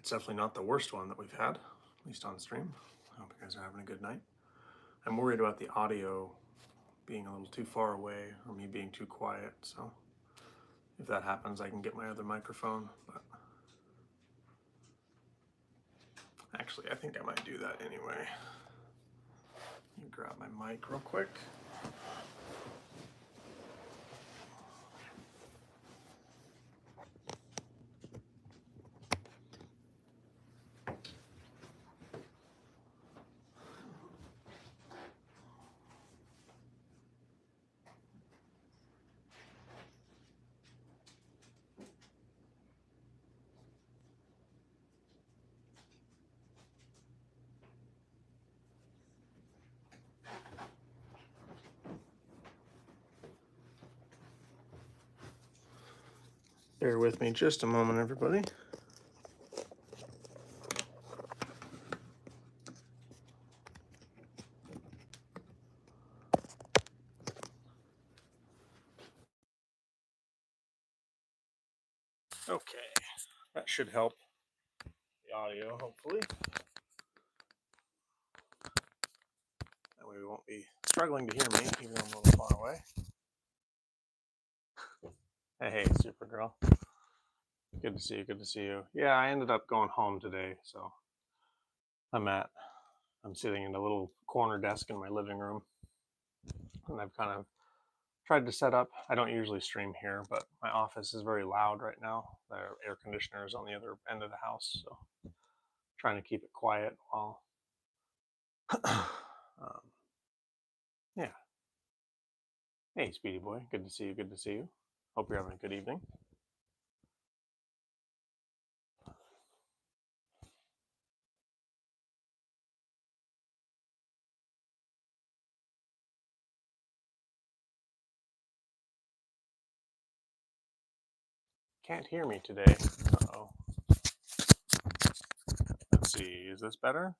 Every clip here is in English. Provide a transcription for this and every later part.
It's definitely not the worst one that we've had, at least on stream. I hope you guys are having a good night. I'm worried about the audio being a little too far away or me being too quiet, so if that happens I can get my other microphone, but actually I think I might do that anyway. Let me grab my mic real quick. Bear with me just a moment, everybody. Okay, that should help the audio, hopefully. That way we won't be struggling to hear me, even though I'm a little far away. Hey, Supergirl. Good to see you, good to see you. Yeah, I ended up going home today, so I'm sitting in a little corner desk in my living room, and I've kind of tried to set up. I don't usually stream here, but my office is very loud right now. The air conditioner is on the other end of the house, so I'm trying to keep it quiet while. Yeah. Hey, Speedy Boy. Good to see you. Good to see you. Hope you're having a good evening. Can't hear me today. Uh-oh. Let's see. Is this better?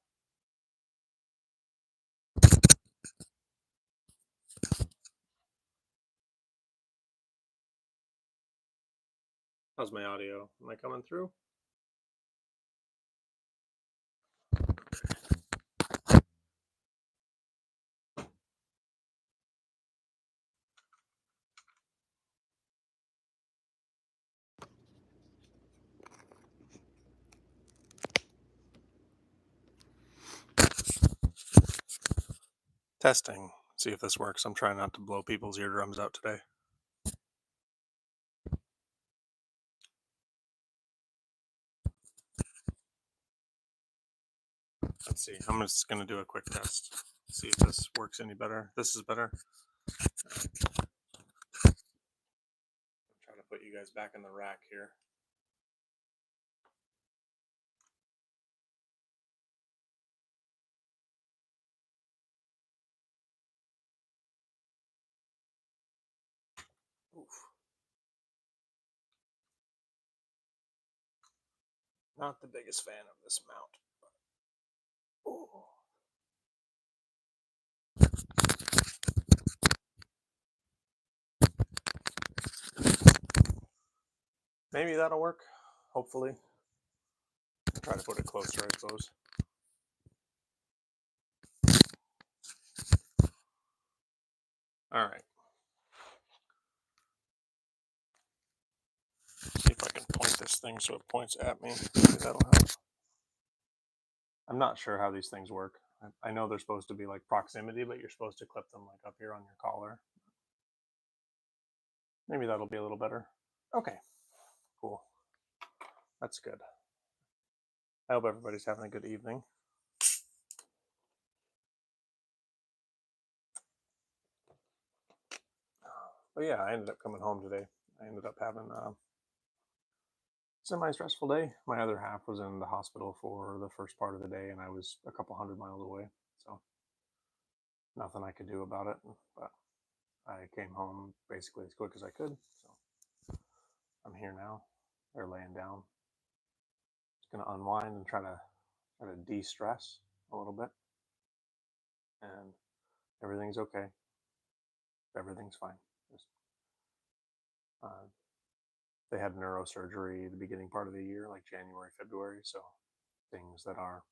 How's my audio? Am I coming through? Testing. See if this works. I'm trying not to blow people's eardrums out today. Let's see. I'm just going to do a quick test. See if this works any better. This is better. I'm trying to put you guys back in the rack here. Oof. Not the biggest fan of this mount. Ooh. Maybe that'll work. Hopefully. Try to put it closer, I suppose. All right. See if I can point this thing so it points at me. Maybe that'll help. I'm not sure how these things work. I know they're supposed to be like proximity, but you're supposed to clip them like up here on your collar. Maybe that'll be a little better. Okay, cool. That's good. I hope everybody's having a good evening. But yeah, I ended up coming home today. I ended up having a semi-stressful day. My other half was in the hospital for the first part of the day, and I was a couple 100 miles away. So nothing I could do about it. But I came home basically as quick as I could. So I'm here now. They're laying down. Just gonna unwind and try to de-stress a little bit. And everything's okay. Everything's fine. Just they had neurosurgery the beginning part of the year, like January, February. So things that are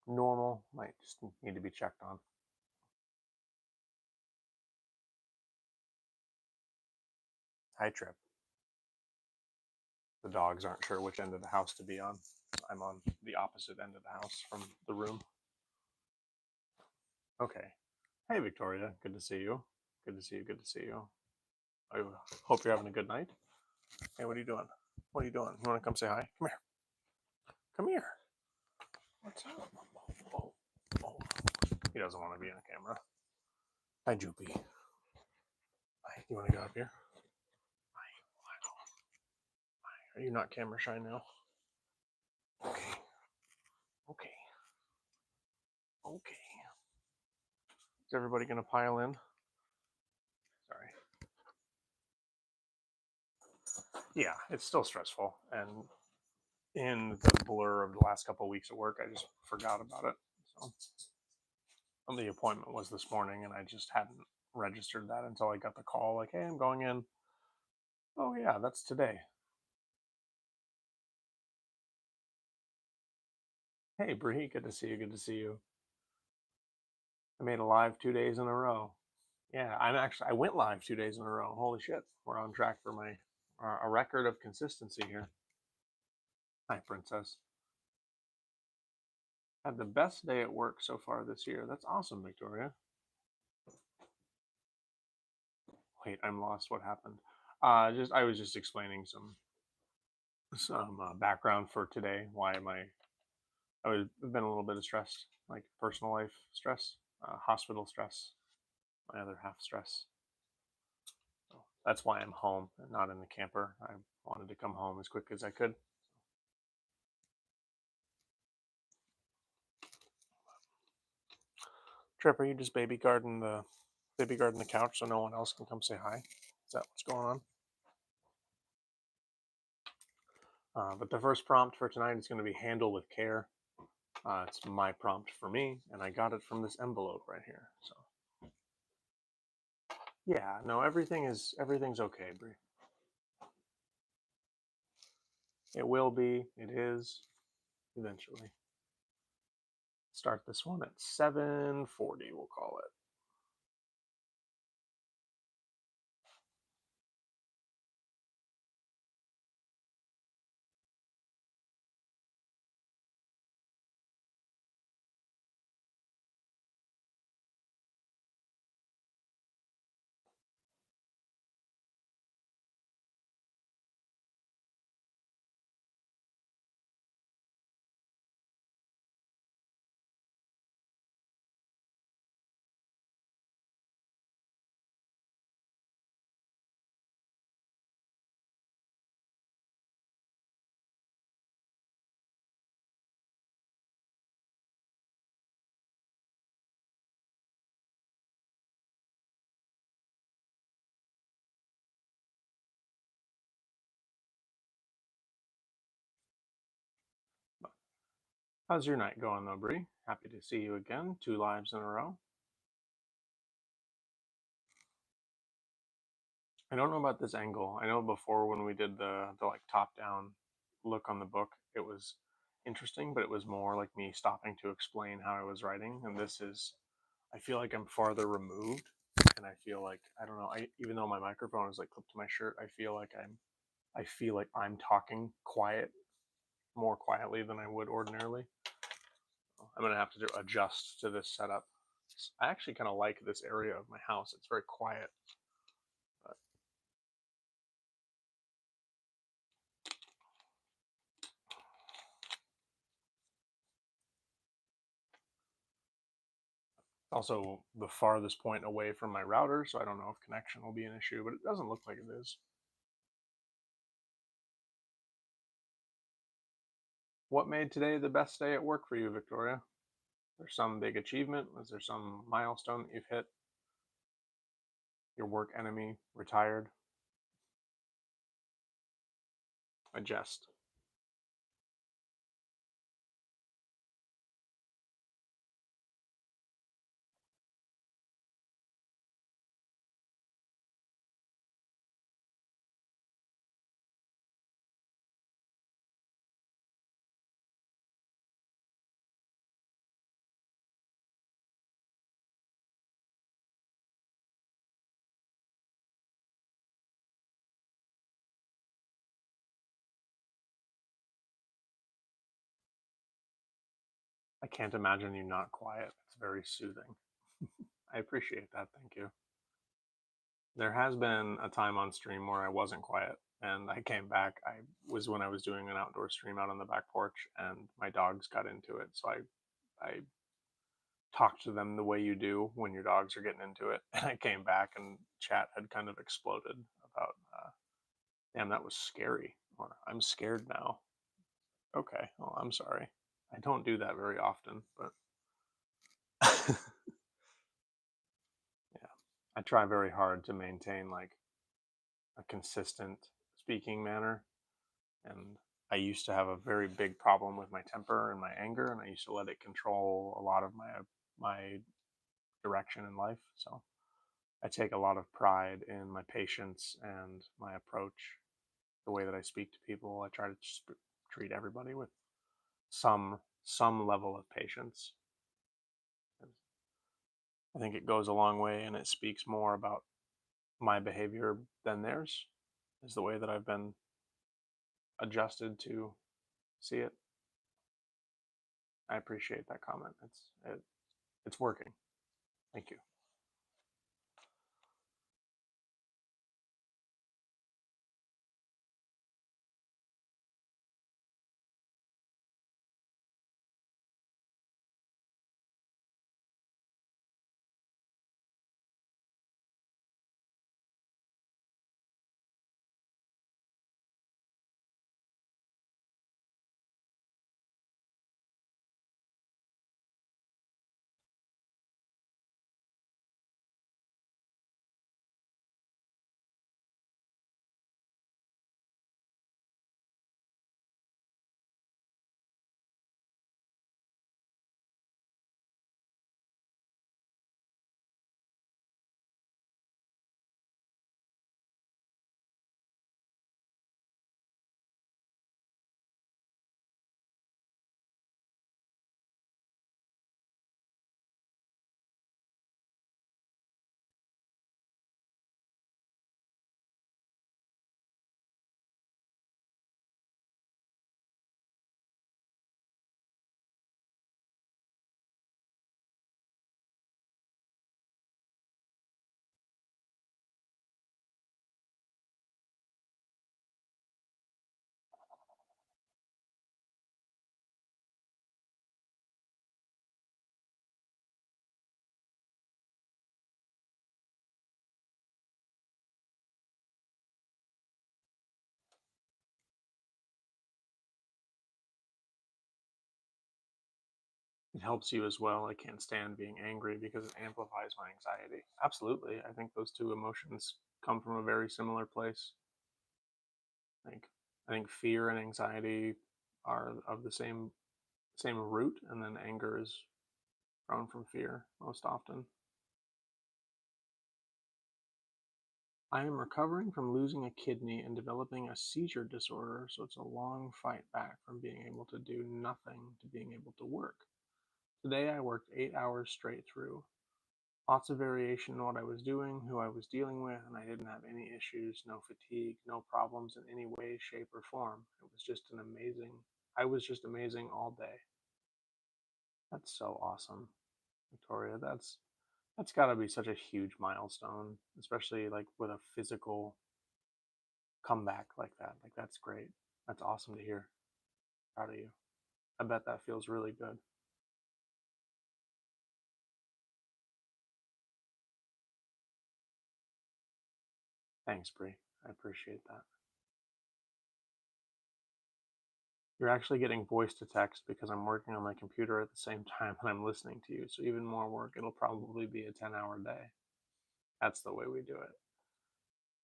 normal might just need to be checked on. Hi, Trip. The dogs aren't sure which end of the house to be on. I'm on the opposite end of the house from the room. Okay. Hey, Victoria. Good to see you. Good to see you. Good to see you. I hope you're having a good night. Hey, what are you doing? What are you doing? You want to come say hi? Come here. Come here. What's up? Oh, oh. He doesn't want to be on camera. Hi, Joopy. Hi. You want to go up here? Hi. Hi. Are you not camera shy now? Okay. Okay. Okay. Is everybody going to pile in? Sorry. Yeah, it's still stressful. And in the blur of the last couple of weeks at work, I just forgot about it. So the appointment was this morning, and I just hadn't registered that until I got the call, like, hey, I'm going in. Oh, yeah, that's today. Hey, Bree, good to see you. Good to see you. I made a live 2 days in a row. Yeah, I went live 2 days in a row. Holy shit, we're on track for a record of consistency here. Hi, Princess. Had the best day at work so far this year. That's awesome, Victoria. Wait, I'm lost. What happened? I was just explaining some background for today. Why am I've been a little bit of stress, like personal life stress, hospital stress, my other half stress. So that's why I'm home and not in the camper. I wanted to come home as quick as I could. Trip, are you just baby guarding the couch so no one else can come say hi? Is that what's going on? But the first prompt for tonight is going to be handle with care. It's my prompt for me, and I got it from this envelope right here. So yeah, no, everything's okay, Brie. It will be. It is. Eventually. Start this one at 7:40. We'll call it. How's your night going, though, Bree? Happy to see you again. 2 lives in a row. I don't know about this angle. I know before when we did the like top down look on the book, it was interesting, but it was more like me stopping to explain how I was writing. And this is, I feel like I'm farther removed, and I feel like I don't know. Even though my microphone is like clipped to my shirt, I feel like I'm talking more quietly than I would ordinarily. I'm gonna have to adjust to this setup. I actually kind of like this area of my house. It's very quiet. But also the farthest point away from my router, so I don't know if connection will be an issue, but it doesn't look like it is. What made today the best day at work for you, Victoria? Is there some big achievement? Was there some milestone that you've hit? Your work enemy retired? A jest. I can't imagine you not quiet. It's very soothing. I appreciate that. Thank you. There has been a time on stream where I wasn't quiet, and I came back. I was when I was doing an outdoor stream out on the back porch, and my dogs got into it. So I talked to them the way you do when your dogs are getting into it. And I came back, and chat had kind of exploded about, damn, that was scary, or I'm scared now. Okay, well, I'm sorry. I don't do that very often, but yeah, I try very hard to maintain like a consistent speaking manner. And I used to have a very big problem with my temper and my anger, and I used to let it control a lot of my direction in life. So I take a lot of pride in my patience and my approach, the way that I speak to people. I try to treat everybody with some level of patience. I think it goes a long way, and it speaks more about my behavior than theirs. Is the way that I've been adjusted to see it. I appreciate that comment. It's working. Thank you. It helps you as well. I can't stand being angry because it amplifies my anxiety. Absolutely. I think those two emotions come from a very similar place. Like I think fear and anxiety are of the same root, and then anger is grown from fear most often. I am recovering from losing a kidney and developing a seizure disorder, so it's a long fight back from being able to do nothing to being able to work. Today I worked 8 hours straight through. Lots of variation in what I was doing, who I was dealing with, and I didn't have any issues, no fatigue, no problems in any way, shape, or form. I was just amazing all day. That's so awesome, Victoria. That's got to be such a huge milestone, especially like with a physical comeback like that. Like that's great. That's awesome to hear. Proud of you. I bet that feels really good. Thanks, Bree. I appreciate that. You're actually getting voice to text because I'm working on my computer at the same time and I'm listening to you. So even more work. It'll probably be a 10-hour day. That's the way we do it.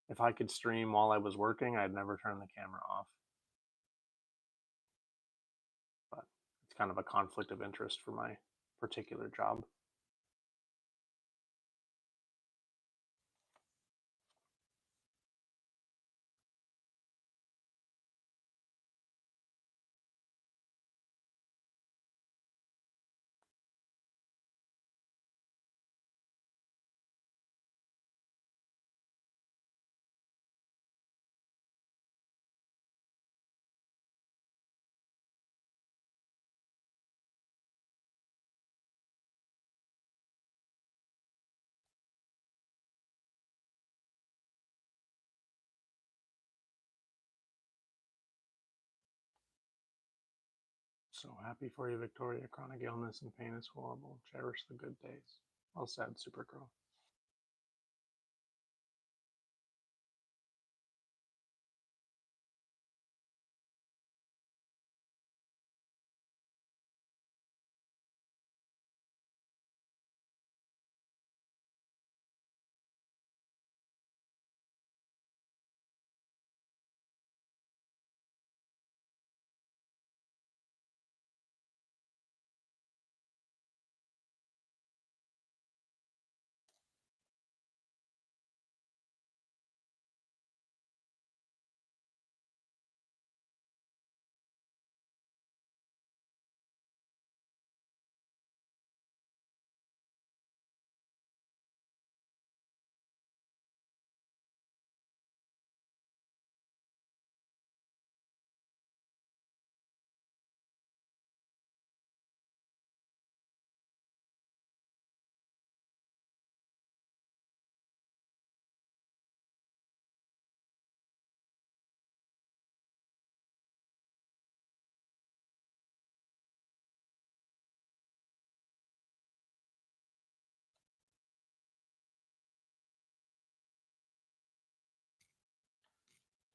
If I could stream while I was working, I'd never turn the camera off. But it's kind of a conflict of interest for my particular job. So happy for you, Victoria. Chronic illness and pain is horrible. Cherish the good days. Well said, Supergirl.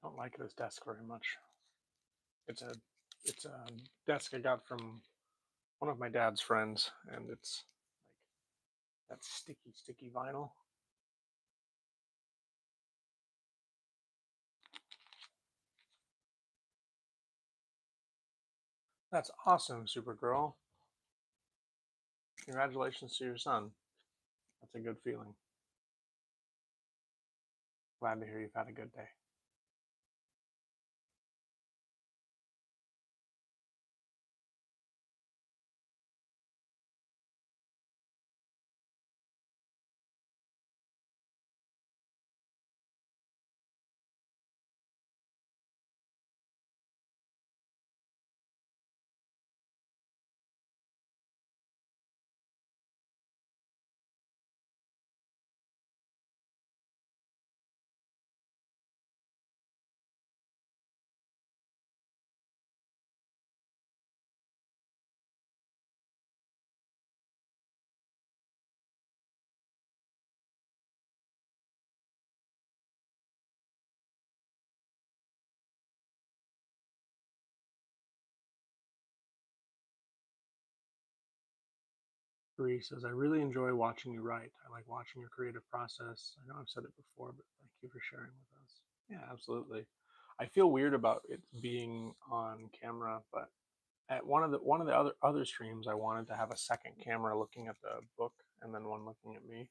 Don't like this desk very much. It's a desk I got from one of my dad's friends, and it's like that sticky vinyl. That's awesome, Supergirl. Congratulations to your son. That's a good feeling. Glad to hear you've had a good day. Bree says, I really enjoy watching you write. I like watching your creative process. I know I've said it before, but thank you for sharing with us. Yeah, absolutely. I feel weird about it being on camera, but at one of the other streams, I wanted to have a second camera looking at the book and then one looking at me.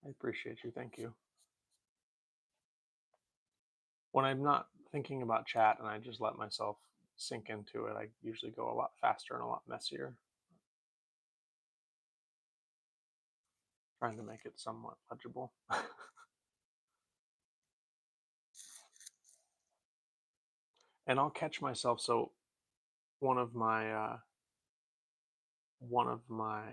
I appreciate you. Thank you. When I'm not thinking about chat and I just let myself sink into it, I usually go a lot faster and a lot messier. Trying to make it somewhat legible. And I'll catch myself. So one of my one of my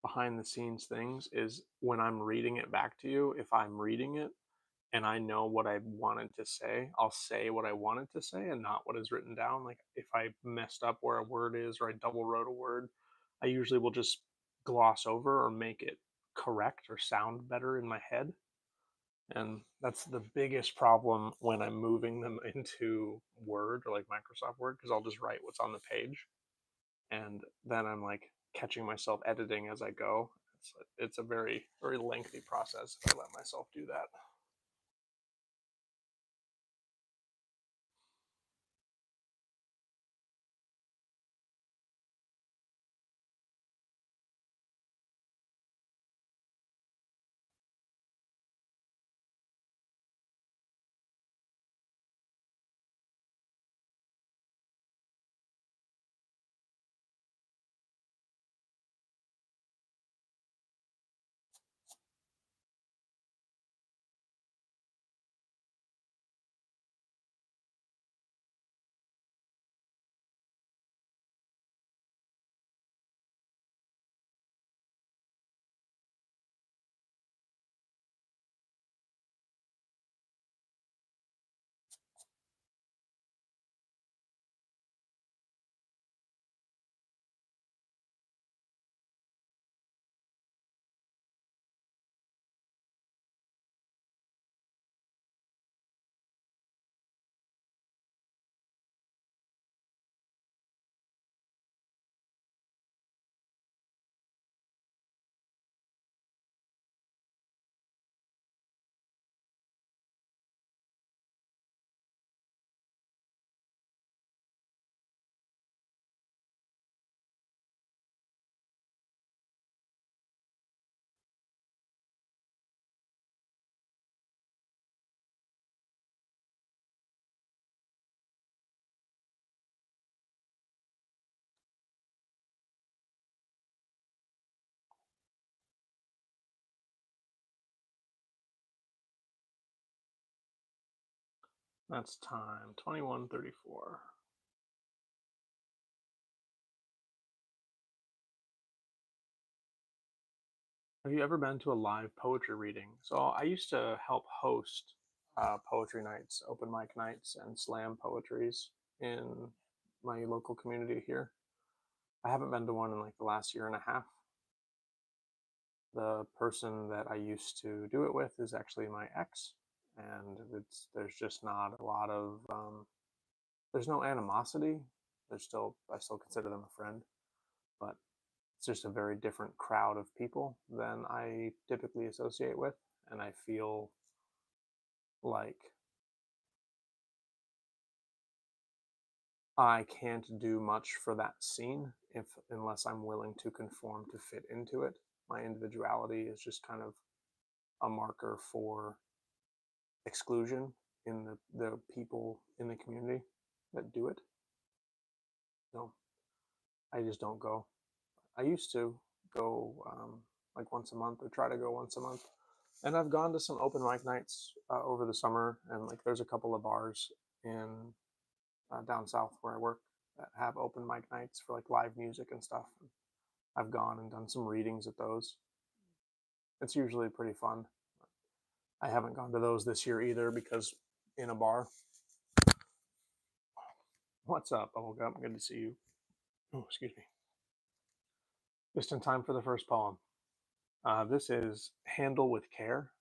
behind the scenes things is when I'm reading it back to you, if I'm reading it and I know what I wanted to say, I'll say what I wanted to say and not what is written down. Like if I messed up where a word is or I double wrote a word, I usually will just gloss over or make it correct or sound better in my head. And that's the biggest problem when I'm moving them into Word or like Microsoft Word because I'll just write what's on the page and then I'm like catching myself editing as I go. It's a very lengthy process if I let myself do that. That's time 21:34. Have you ever been to a live poetry reading? So I used to help host poetry nights, open mic nights, and slam poetries in my local community here. I haven't been to one in like the last year and a half. The person that I used to do it with is actually my ex, and there's just not a lot of there's no animosity. There's still I still consider them a friend, but it's just a very different crowd of people than I typically associate with, and I feel like I can't do much for that scene if unless I'm willing to conform to fit into it. My individuality is just kind of a marker for exclusion in the people in the community that do it. So I just don't go. I used to go like once a month or try to go once a month. And I've gone to some open mic nights over the summer, and like there's a couple of bars in down south where I work that have open mic nights for like live music and stuff. I've gone and done some readings at those. It's usually pretty fun. I haven't gone to those this year either because in a bar. What's up, Bubblegum? Good to see you. Oh, excuse me. Just in time for the first poem. This is Handle with Care,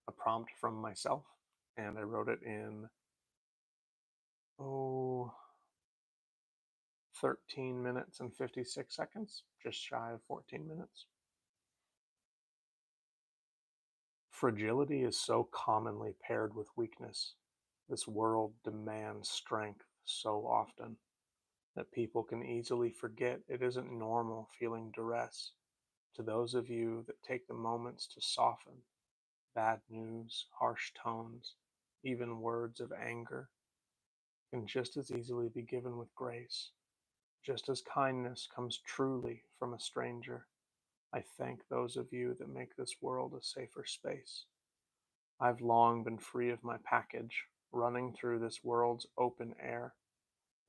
a prompt from myself, and I wrote it in 13 minutes and 56 seconds, just shy of 14 minutes. Fragility is so commonly paired with weakness. This world demands strength so often that people can easily forget it isn't normal feeling duress. To those of you that take the moments to soften bad news, harsh tones, even words of anger, can just as easily be given with grace. Just as kindness comes truly from a stranger, I thank those of you that make this world a safer space. I've long been free of my package, running through this world's open air,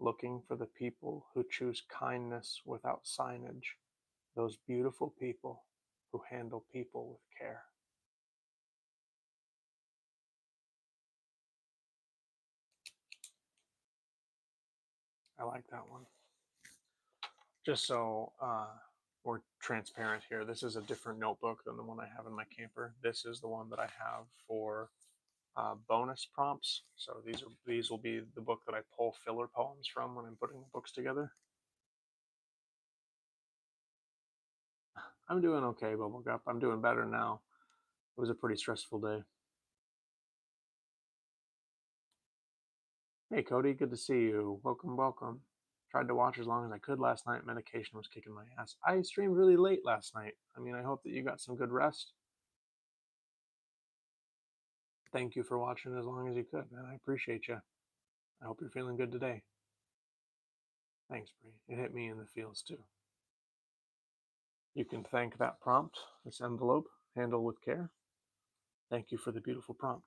looking for the people who choose kindness without signage, those beautiful people who handle people with care. I like that one. Just so we're transparent here, this is a different notebook than the one I have in my camper. This is the one that I have for bonus prompts. So these will be the book that I pull filler poems from when I'm putting the books together. I'm doing okay, Bubblegup. I'm doing better now. It was a pretty stressful day. Hey, Cody, good to see you. Welcome, welcome. Tried to watch as long as I could last night. Medication was kicking my ass. I streamed really late last night. I mean, I hope that you got some good rest. Thank you for watching as long as you could, man. I appreciate you. I hope you're feeling good today. Thanks, Bree. It hit me in the feels too. You can thank that prompt, this envelope, handle with care. Thank you for the beautiful prompt.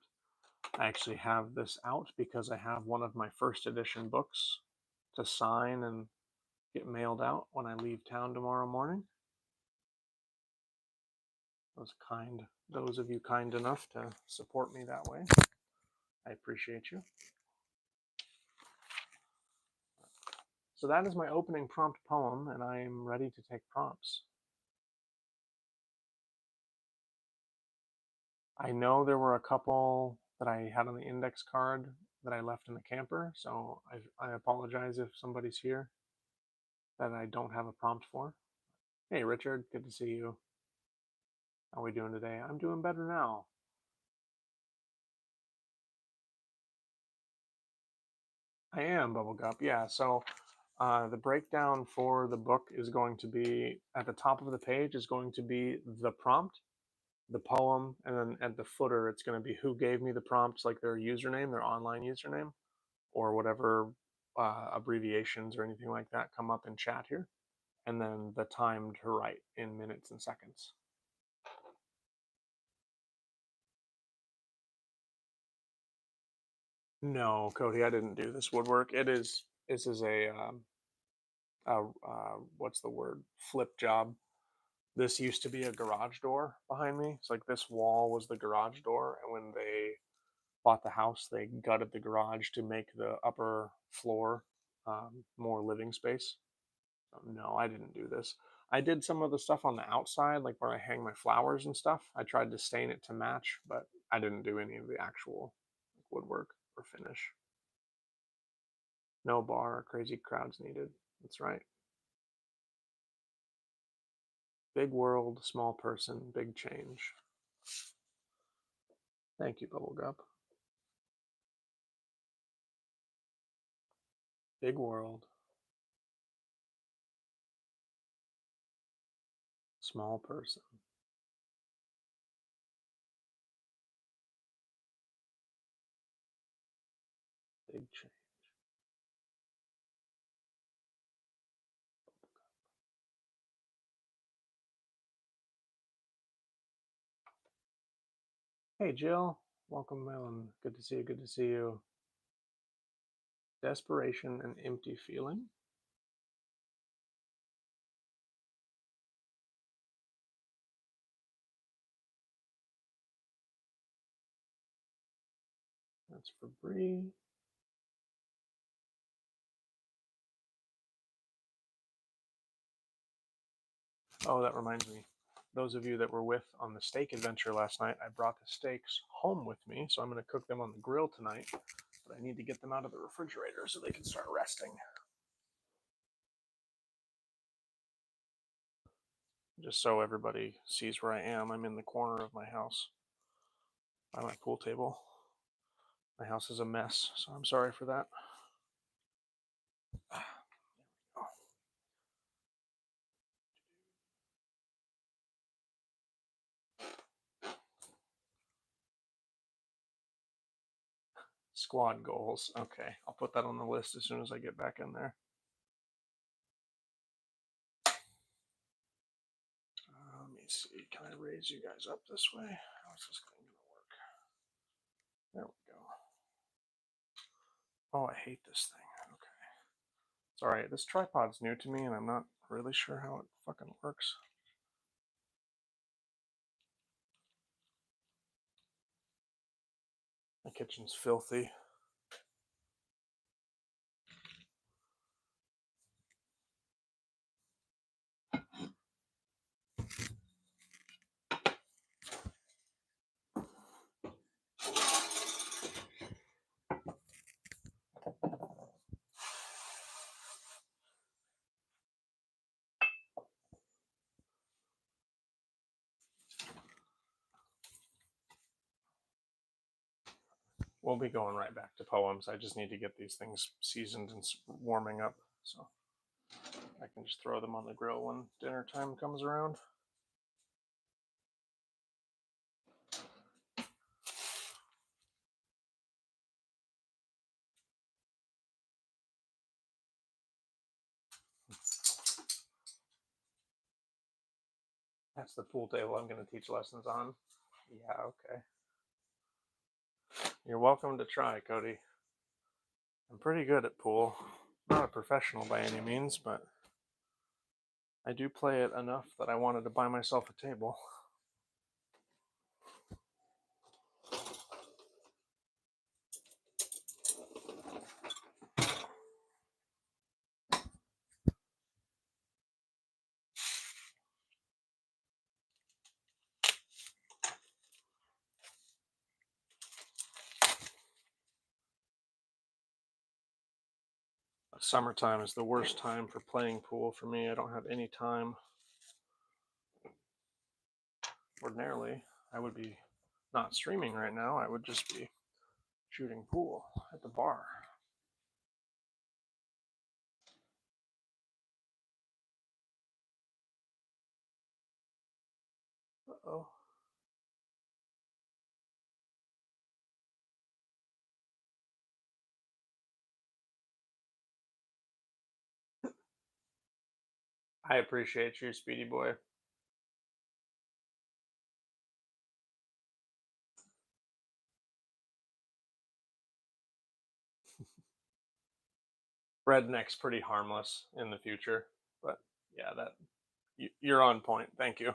I actually have this out because I have one of my first edition books to sign and get mailed out when I leave town tomorrow morning. Those of you kind enough to support me that way, I appreciate you. So that is my opening prompt poem, and I am ready to take prompts. I know there were a couple that I had on the index card that I left in the camper, so I apologize if somebody's here that I don't have a prompt for. Hey, Richard, good to see you. How are we doing today? I'm doing better now. I am, Bubblegup. Yeah, so the breakdown for the book is going to be at the top of the page is going to be the prompt, the poem, and then at the footer it's going to be who gave me the prompts, like their username, their online username, or whatever abbreviations or anything like that come up in chat here, and then the time to write in minutes and seconds. No, Cody, I didn't do this woodwork. This is what's the word? Flip job. This used to be a garage door behind me. It's like this wall was the garage door, and when they bought the house, they gutted the garage to make the upper floor more living space. No, I didn't do this. I did some of the stuff on the outside, like where I hang my flowers and stuff. I tried to stain it to match, but I didn't do any of the actual woodwork or finish. No bar or crazy crowds needed. That's right. Big world, small person, big change. Thank you, Bubblegup. Big world, small person, big change. Hey, Jill. Welcome, Melon. Good to see you. Good to see you. Desperation and empty feeling. That's for Bree. Oh, that reminds me. Those of you that were with on the steak adventure last night, I brought the steaks home with me, so I'm going to cook them on the grill tonight. But I need to get them out of the refrigerator so they can start resting. Just so everybody sees where I am, I'm in the corner of my house by my pool table. My house is a mess, so I'm sorry for that. Squad goals. Okay, I'll put that on the list as soon as I get back in there. Let me see. Can I raise you guys up this way? How's this going to work? There we go. Oh, I hate this thing. Okay. It's alright. This tripod's new to me, and I'm not really sure how it fucking works. My kitchen's filthy. We'll be going right back to poems. I just need to get these things seasoned and warming up, so I can just throw them on the grill when dinner time comes around. That's the pool table I'm going to teach lessons on. Yeah, okay. You're welcome to try, Cody. I'm pretty good at pool. Not a professional by any means, but I do play it enough that I wanted to buy myself a table. Summertime is the worst time for playing pool for me. I don't have any time. Ordinarily, I would be not streaming right now. I would just be shooting pool at the bar. Uh-oh. I appreciate you, Speedy Boy. Redneck's pretty harmless in the future, but yeah, that you're on point. Thank you.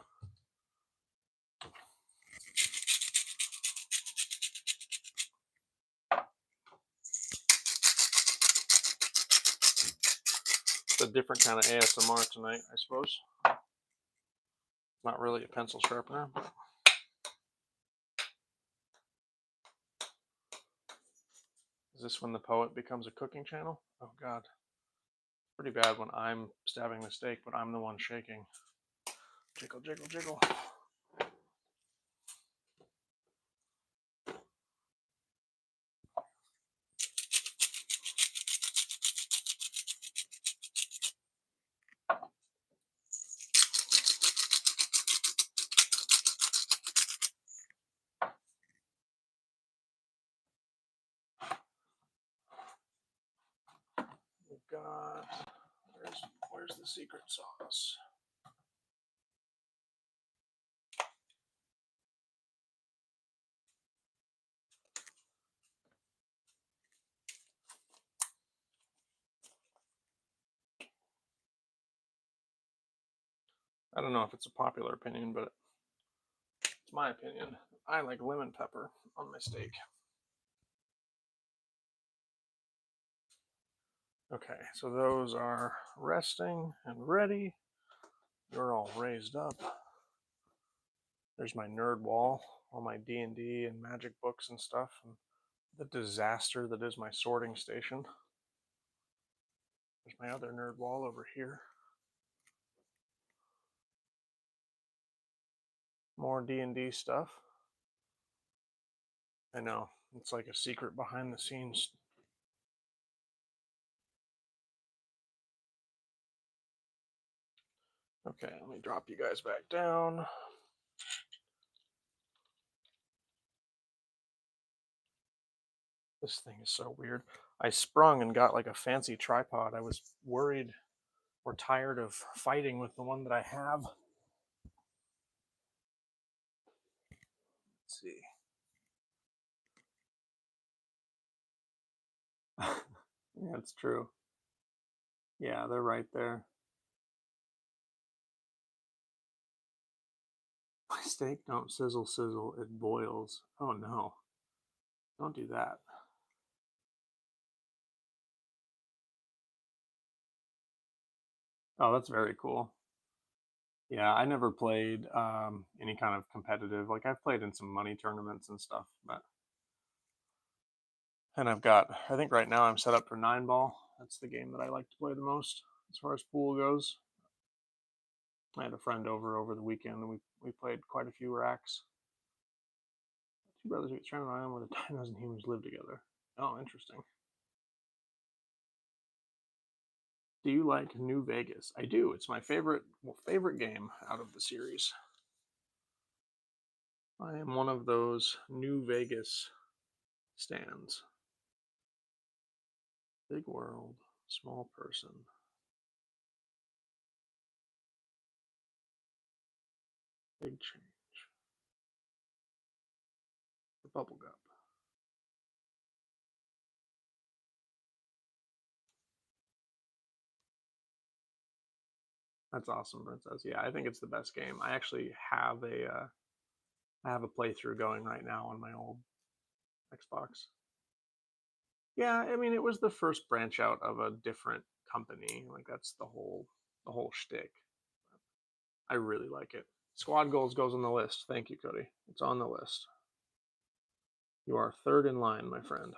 It's a different kind of ASMR tonight, I suppose. Not really a pencil sharpener. But... Is this when the poet becomes a cooking channel? Oh God. Pretty bad when I'm stabbing the steak, but I'm the one shaking. Jiggle, jiggle, jiggle. We've got, where's the secret sauce? I don't know if it's a popular opinion, but it's my opinion. I like lemon pepper on my steak. Okay, so those are resting and ready. They're all raised up. There's my nerd wall, all my D&D and magic books and stuff, and the disaster that is my sorting station. There's my other nerd wall over here. More D&D stuff. I know, it's like a secret behind the scenes. Okay, let me drop you guys back down. This thing is so weird. I sprung and got like a fancy tripod. I was worried or tired of fighting with the one that I have. Let's see. Yeah, it's true. Yeah, they're right there. My steak don't sizzle, sizzle, it boils. Oh no. Don't do that. Oh, that's very cool. Yeah, I never played any kind of competitive. Like I've played in some money tournaments and stuff, but and I've got. I think right now I'm set up for 9 ball. That's the game that I like to play the most as far as pool goes. I had a friend over the weekend, and we played quite a few racks. Two brothers eat stranded on an island where the 10,000 humans live together. Oh, interesting. Do you like New Vegas? I do. It's my favorite game out of the series. I am one of those New Vegas stands. Big world, small person. Big change. The bubble gum. That's awesome, Princess. Yeah, I think it's the best game. I actually have I have a playthrough going right now on my old Xbox. Yeah, I mean it was the first branch out of a different company. Like that's the whole shtick. I really like it. Squad goals goes on the list. Thank you, Cody. It's on the list. You are third in line, my friend.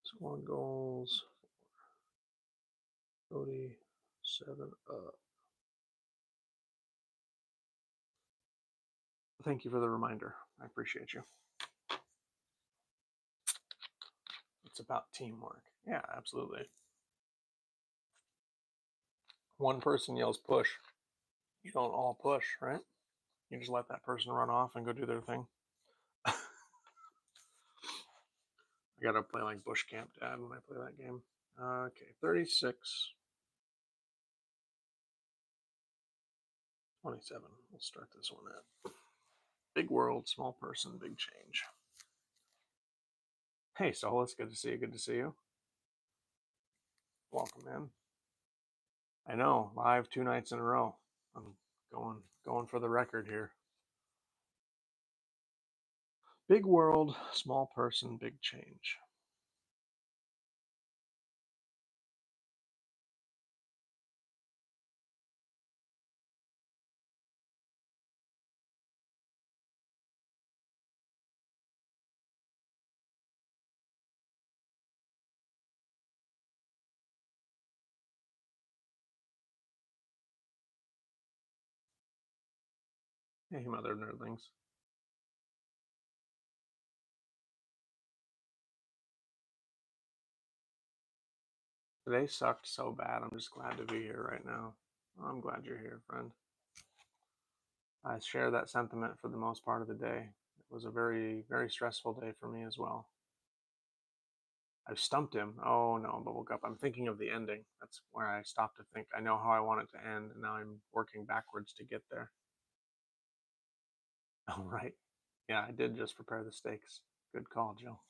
Squad goals. Cody, 7 up. Thank you for the reminder. I appreciate you. It's about teamwork. Yeah, absolutely. One person yells push. You don't all push, right? You just let that person run off and go do their thing. I gotta play like Bush Camp Dad when I play that game. Okay, 36. 27. We'll start this one at. Big world, small person, big change. Hey, Solus, good to see you. Good to see you. Welcome in. I know, live 2 nights in a row. I'm going for the record here. Big world, small person, big change. Hey, mother nerdlings. Today sucked so bad. I'm just glad to be here right now. I'm glad you're here, friend. I share that sentiment for the most part of the day. It was a very, very stressful day for me as well. I've stumped him. Oh no, Bubblegup. I'm thinking of the ending. That's where I stopped to think. I know how I want it to end, and now I'm working backwards to get there. Oh, right. Yeah, I did just prepare the steaks. Good call, Jill.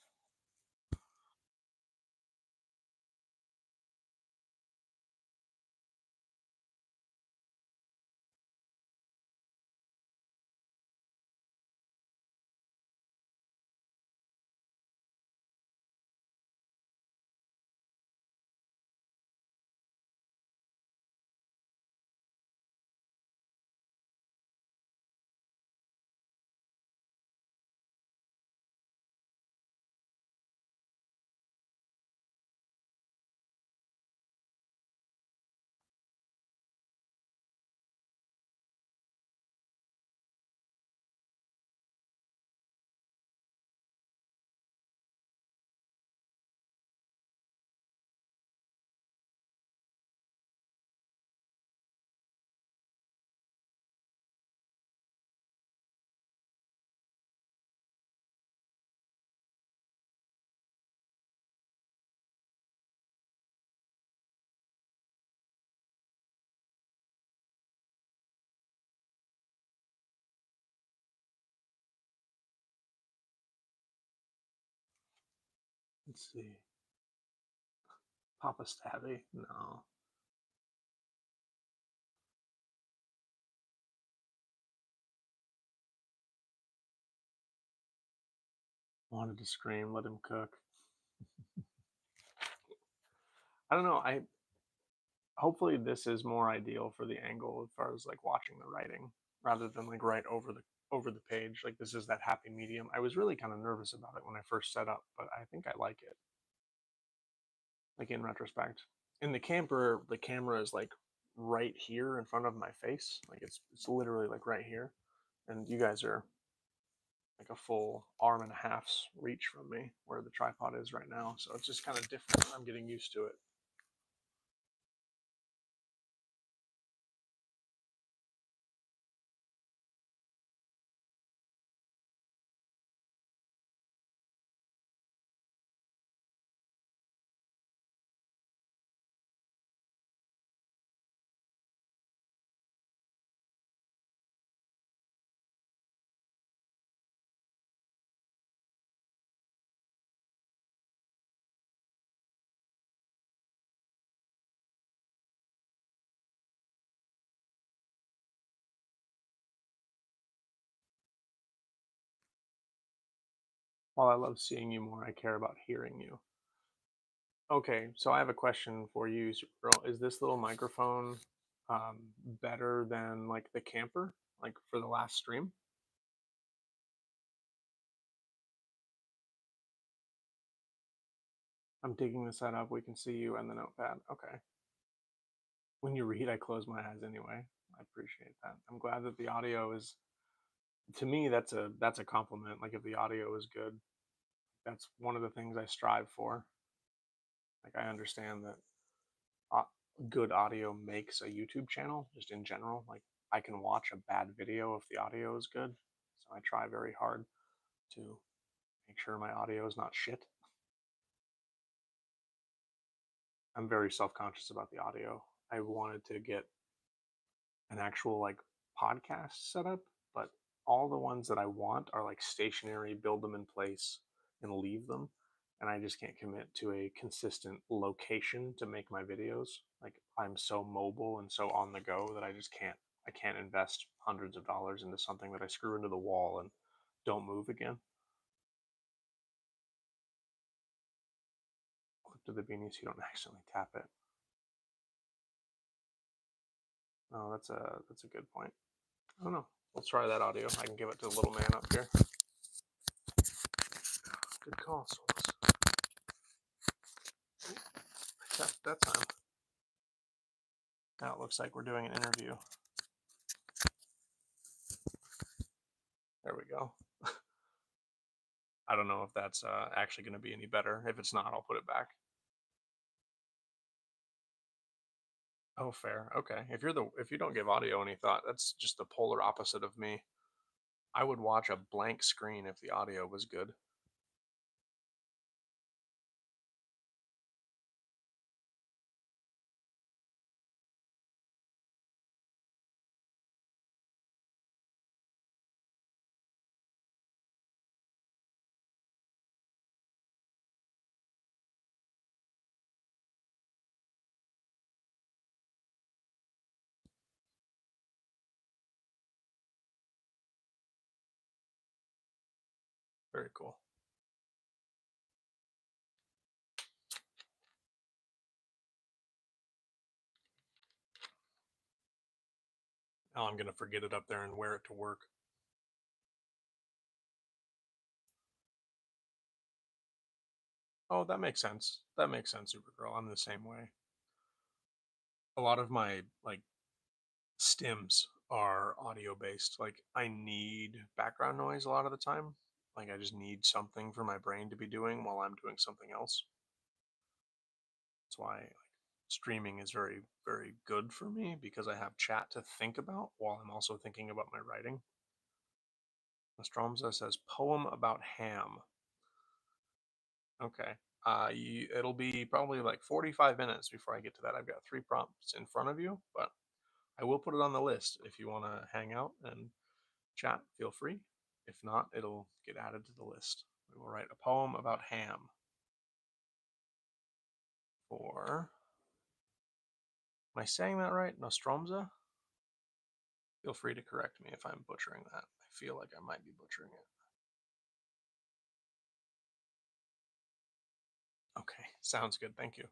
Let's see. Papa Stabby? No. Wanted to scream, let him cook. I don't know. I hopefully this is more ideal for the angle as far as like watching the writing rather than like right over the page. Like this is that happy medium. I was really kind of nervous about it when I first set up, but I think I like it. Like in retrospect. In the camper, the camera is like right here in front of my face. Like it's literally like right here. And you guys are like a full arm and a half's reach from me where the tripod is right now. So it's just kind of different. I'm getting used to it. While I love seeing you more, I care about hearing you. Okay, so I have a question for you, Supergirl. Is this little microphone better than like the camper, like for the last stream? I'm digging the setup. We can see you and the notepad. Okay. When you read, I close my eyes anyway. I appreciate that. I'm glad that the audio is. To me, that's a compliment. Like if the audio is good, that's one of the things I strive for. Like I understand that uh, good audio makes a YouTube channel just in general. Like I can watch a bad video if the audio is good. So I try very hard to make sure my audio is not shit. I'm very self-conscious about the audio. I wanted to get an actual like podcast setup, but all the ones that I want are like stationary, build them in place and leave them. and I just can't commit to a consistent location to make my videos. Like I'm so mobile and so on the go that I can't invest hundreds of dollars into something that I screw into the wall and don't move again. Clip to the beanie so you don't accidentally tap it. Oh, that's a good point. I don't know. Let's try that audio. I can give it to the little man up here. Good call, Souls. I tapped that time. Now it looks like we're doing an interview. There we go. I don't know if that's actually going to be any better. If it's not, I'll put it back. Oh, fair. Okay. If you don't give audio any thought, that's just the polar opposite of me. I would watch a blank screen if the audio was good. Very cool. Now I'm going to forget it up there and wear it to work. Oh, that makes sense. That makes sense, Supergirl. I'm the same way. A lot of my stims are audio based. Like I need background noise a lot of the time. Like I just need something for my brain to be doing while I'm doing something else. That's why streaming is very, very good for me because I have chat to think about while I'm also thinking about my writing. Nostromza says poem about ham. Okay. It'll be probably like 45 minutes before I get to that. I've got 3 prompts in front of you, but I will put it on the list. If you want to hang out and chat, feel free. If not, it'll get added to the list. We will write a poem about ham for. Am I saying that right? Nostromza? Feel free to correct me if I'm butchering that. I feel like I might be butchering it. Okay, sounds good. Thank you.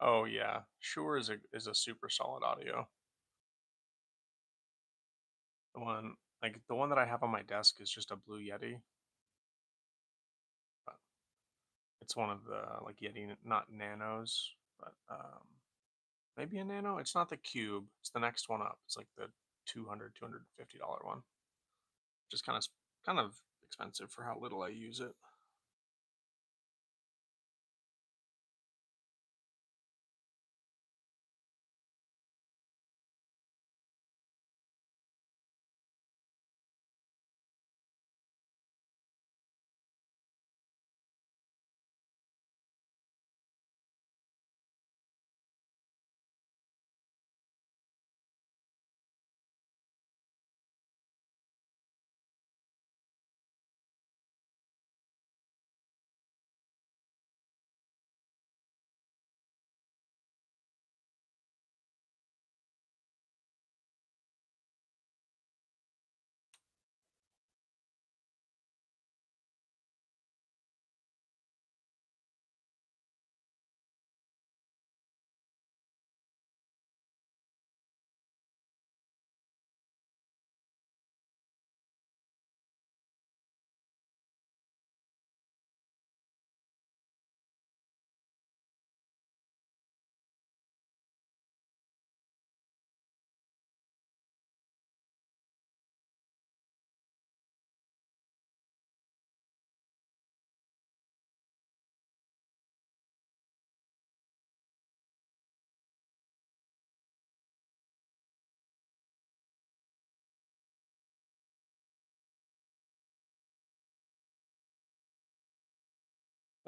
Oh yeah, Shure is a super solid audio. The one that I have on my desk is just a Blue Yeti. But it's one of the like Yeti, not nanos, but maybe a nano. It's not the cube. It's the next one up. It's like the $250 one. Just kind of expensive for how little I use it.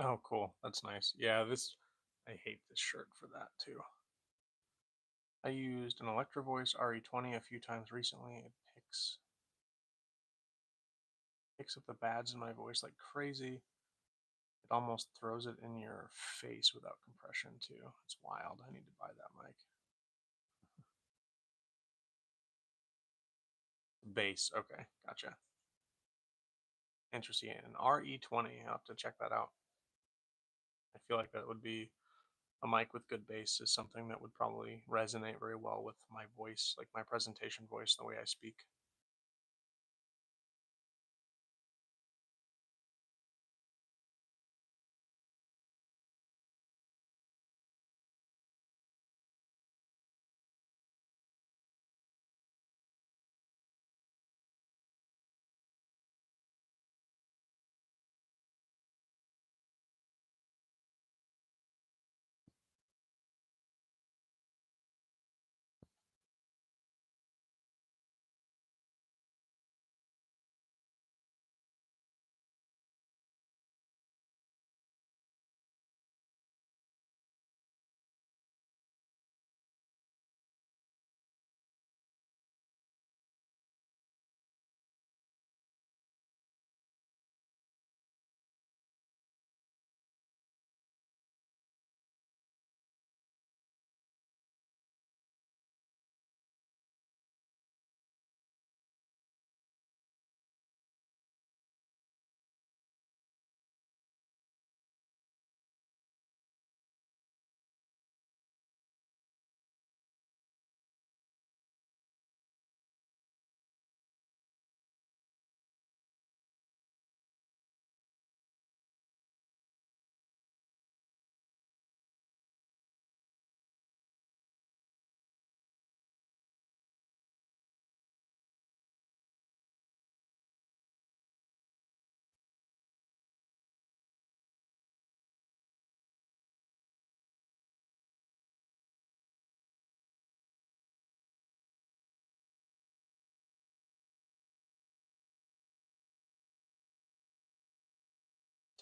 Oh, cool. That's nice. Yeah, this I hate this shirt for that too. I used an Electro Voice RE20 a few times recently. It picks up the bads in my voice like crazy. It almost throws it in your face without compression too. It's wild. I need to buy that mic. Bass. Okay, gotcha. Interesting. An RE20. I'll have to check that out. I feel like that would be a mic with good bass is something that would probably resonate very well with my voice, like my presentation voice, the way I speak.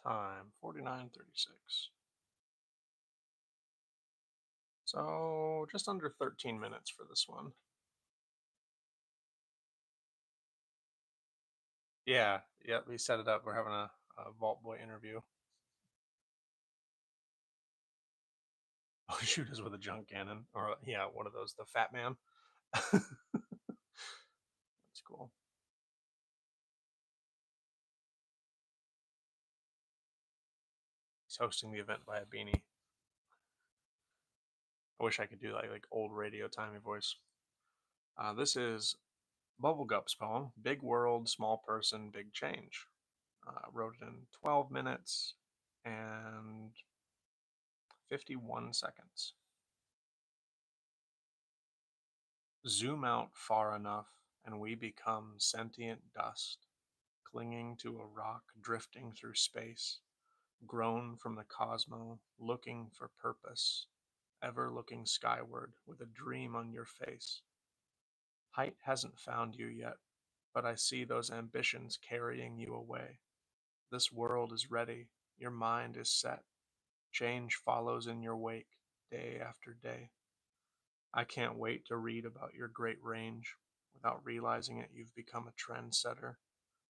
Time 49:36. So just under 13 minutes for this one. Yeah, yeah, we set it up. We're having a Vault Boy interview. Oh, shoot us with a junk cannon, or yeah, one of those, the Fat Man. That's cool. He's hosting the event by a beanie. I wish I could do like old radio timey voice. This is Bubblegup's poem, "Big World, Small Person, Big Change." Wrote it in 12 minutes and 51 seconds. Zoom out far enough, and we become sentient dust, clinging to a rock drifting through space, grown from the cosmos, looking for purpose, ever looking skyward with a dream on your face. Height hasn't found you yet, but I see those ambitions carrying you away. This world is ready, your mind is set, change follows in your wake, day after day. I can't wait to read about your great range. Without realizing it, you've become a trendsetter.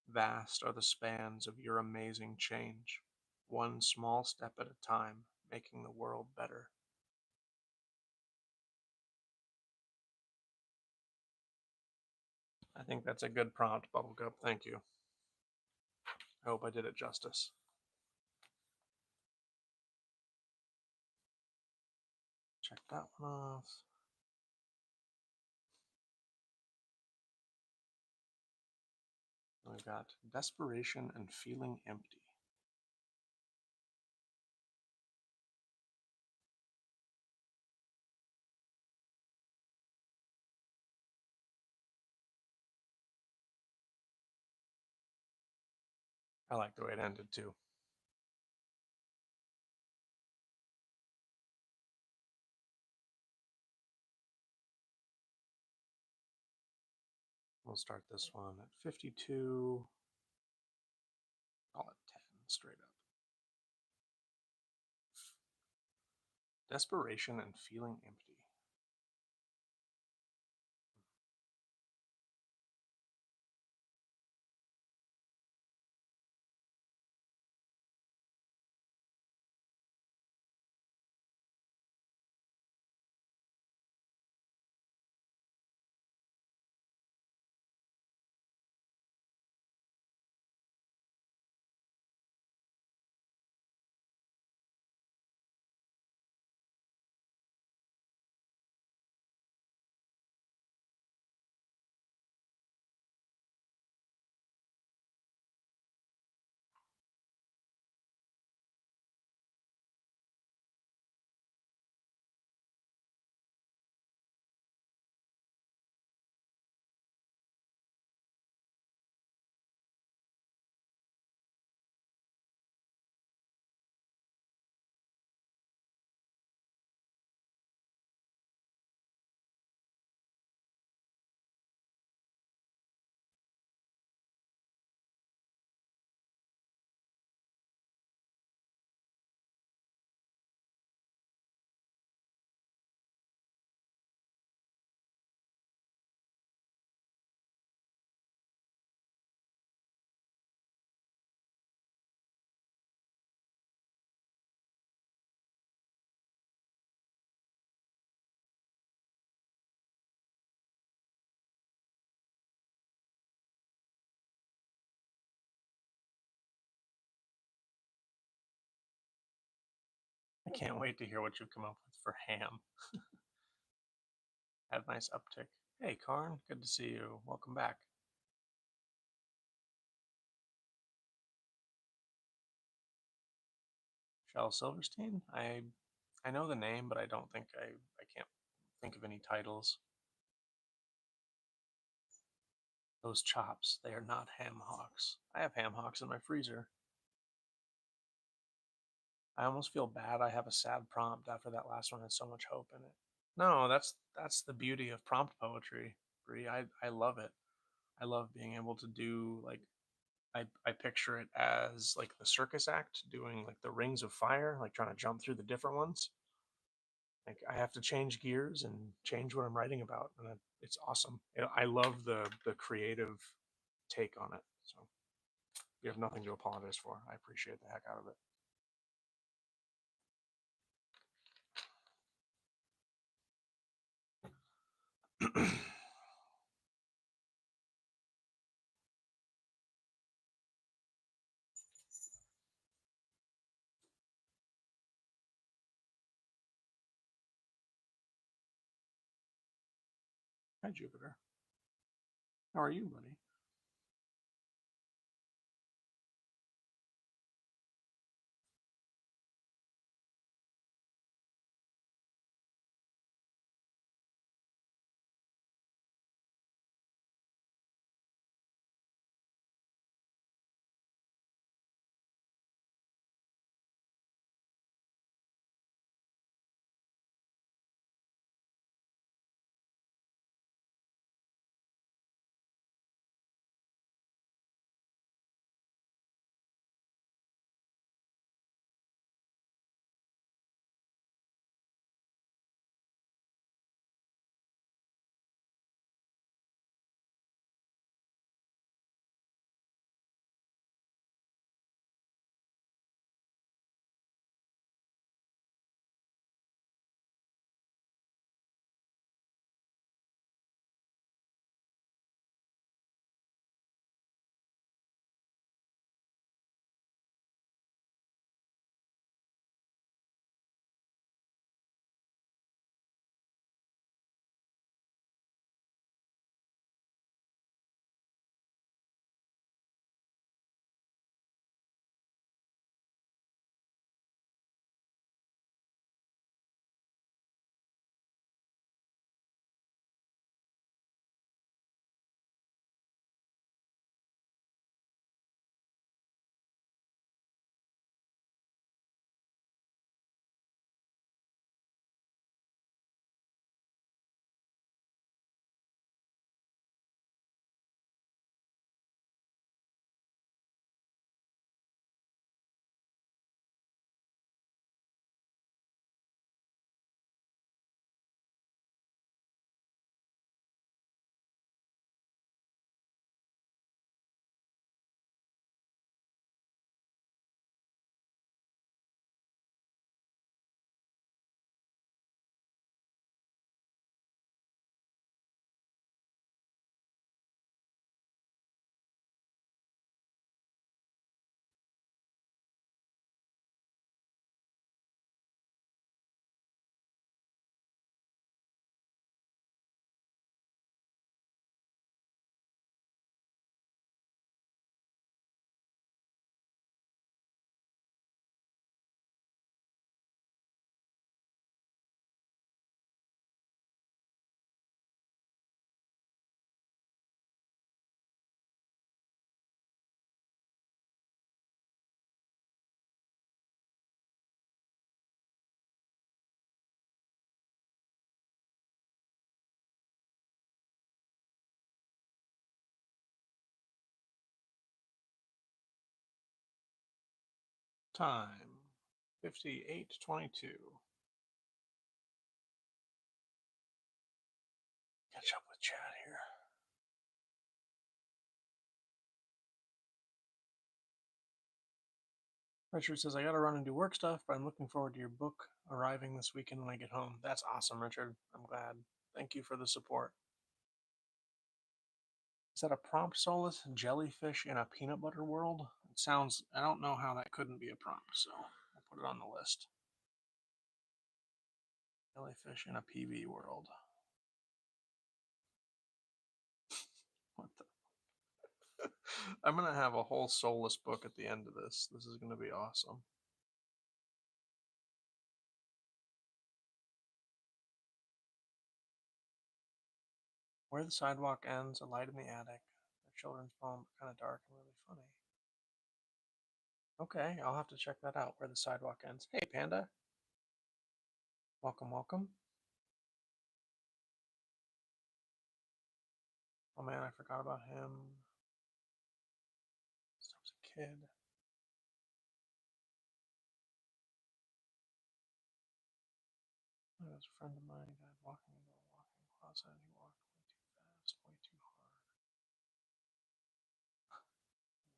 Vast are the spans of your amazing change, one small step at a time, making the world better. I think that's a good prompt, Bubblegup. Thank you. I hope I did it justice. Check that one off. We've got desperation and feeling empty. I like the way it ended too. We'll start this one at 52. Call it 10 straight up. Desperation and feeling empty. I can't wait to hear what you've come up with for ham. Had a nice uptick. Hey, Karn, good to see you. Welcome back. Shel Silverstein? I know the name, but I don't think I can't think of any titles. Those chops, they are not ham hocks. I have ham hocks in my freezer. I almost feel bad. I have a sad prompt after that last one had so much hope in it. No, that's the beauty of prompt poetry, Bree. I love it. I love being able to do like I picture it as like the circus act doing like the rings of fire, like trying to jump through the different ones. Like I have to change gears and change what I'm writing about, and it's awesome. I love the creative take on it. So you have nothing to apologize for. I appreciate the heck out of it. Hi, Jupiter. How are you, buddy? Time 58:22. Catch up with chat here. Richard says, I gotta run and do work stuff, but I'm looking forward to your book arriving this weekend when I get home. That's awesome, Richard. I'm glad. Thank you for the support. Is that a prompt, Solus? Jellyfish in a peanut butter world? It sounds, I don't know how that couldn't be a prompt, so I'll put it on the list. Jellyfish in a PB world. What the? I'm gonna have a whole Solus book at the end of this. This is gonna be awesome. Where the sidewalk ends, a light in the attic. A children's poem, kind of dark and really funny. Okay, I'll have to check that out. Where the sidewalk ends. Hey, Panda. Welcome, welcome. Oh man, I forgot about him. Since I was a kid. There was a friend of mine died walking into a walk-in closet and he walked way too fast, way too hard.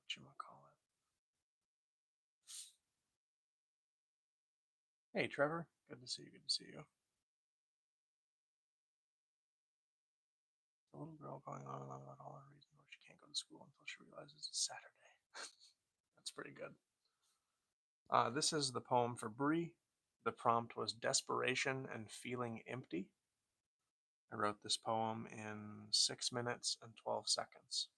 Whatchamacallit. Hey, Trevor. Good to see you, good to see you. The little girl going on and on about all the reasons why she can't go to school until she realizes it's Saturday. That's pretty good. This is the poem for Bree. The prompt was Desperation and Feeling Empty. I wrote this poem in 6 minutes and 12 seconds.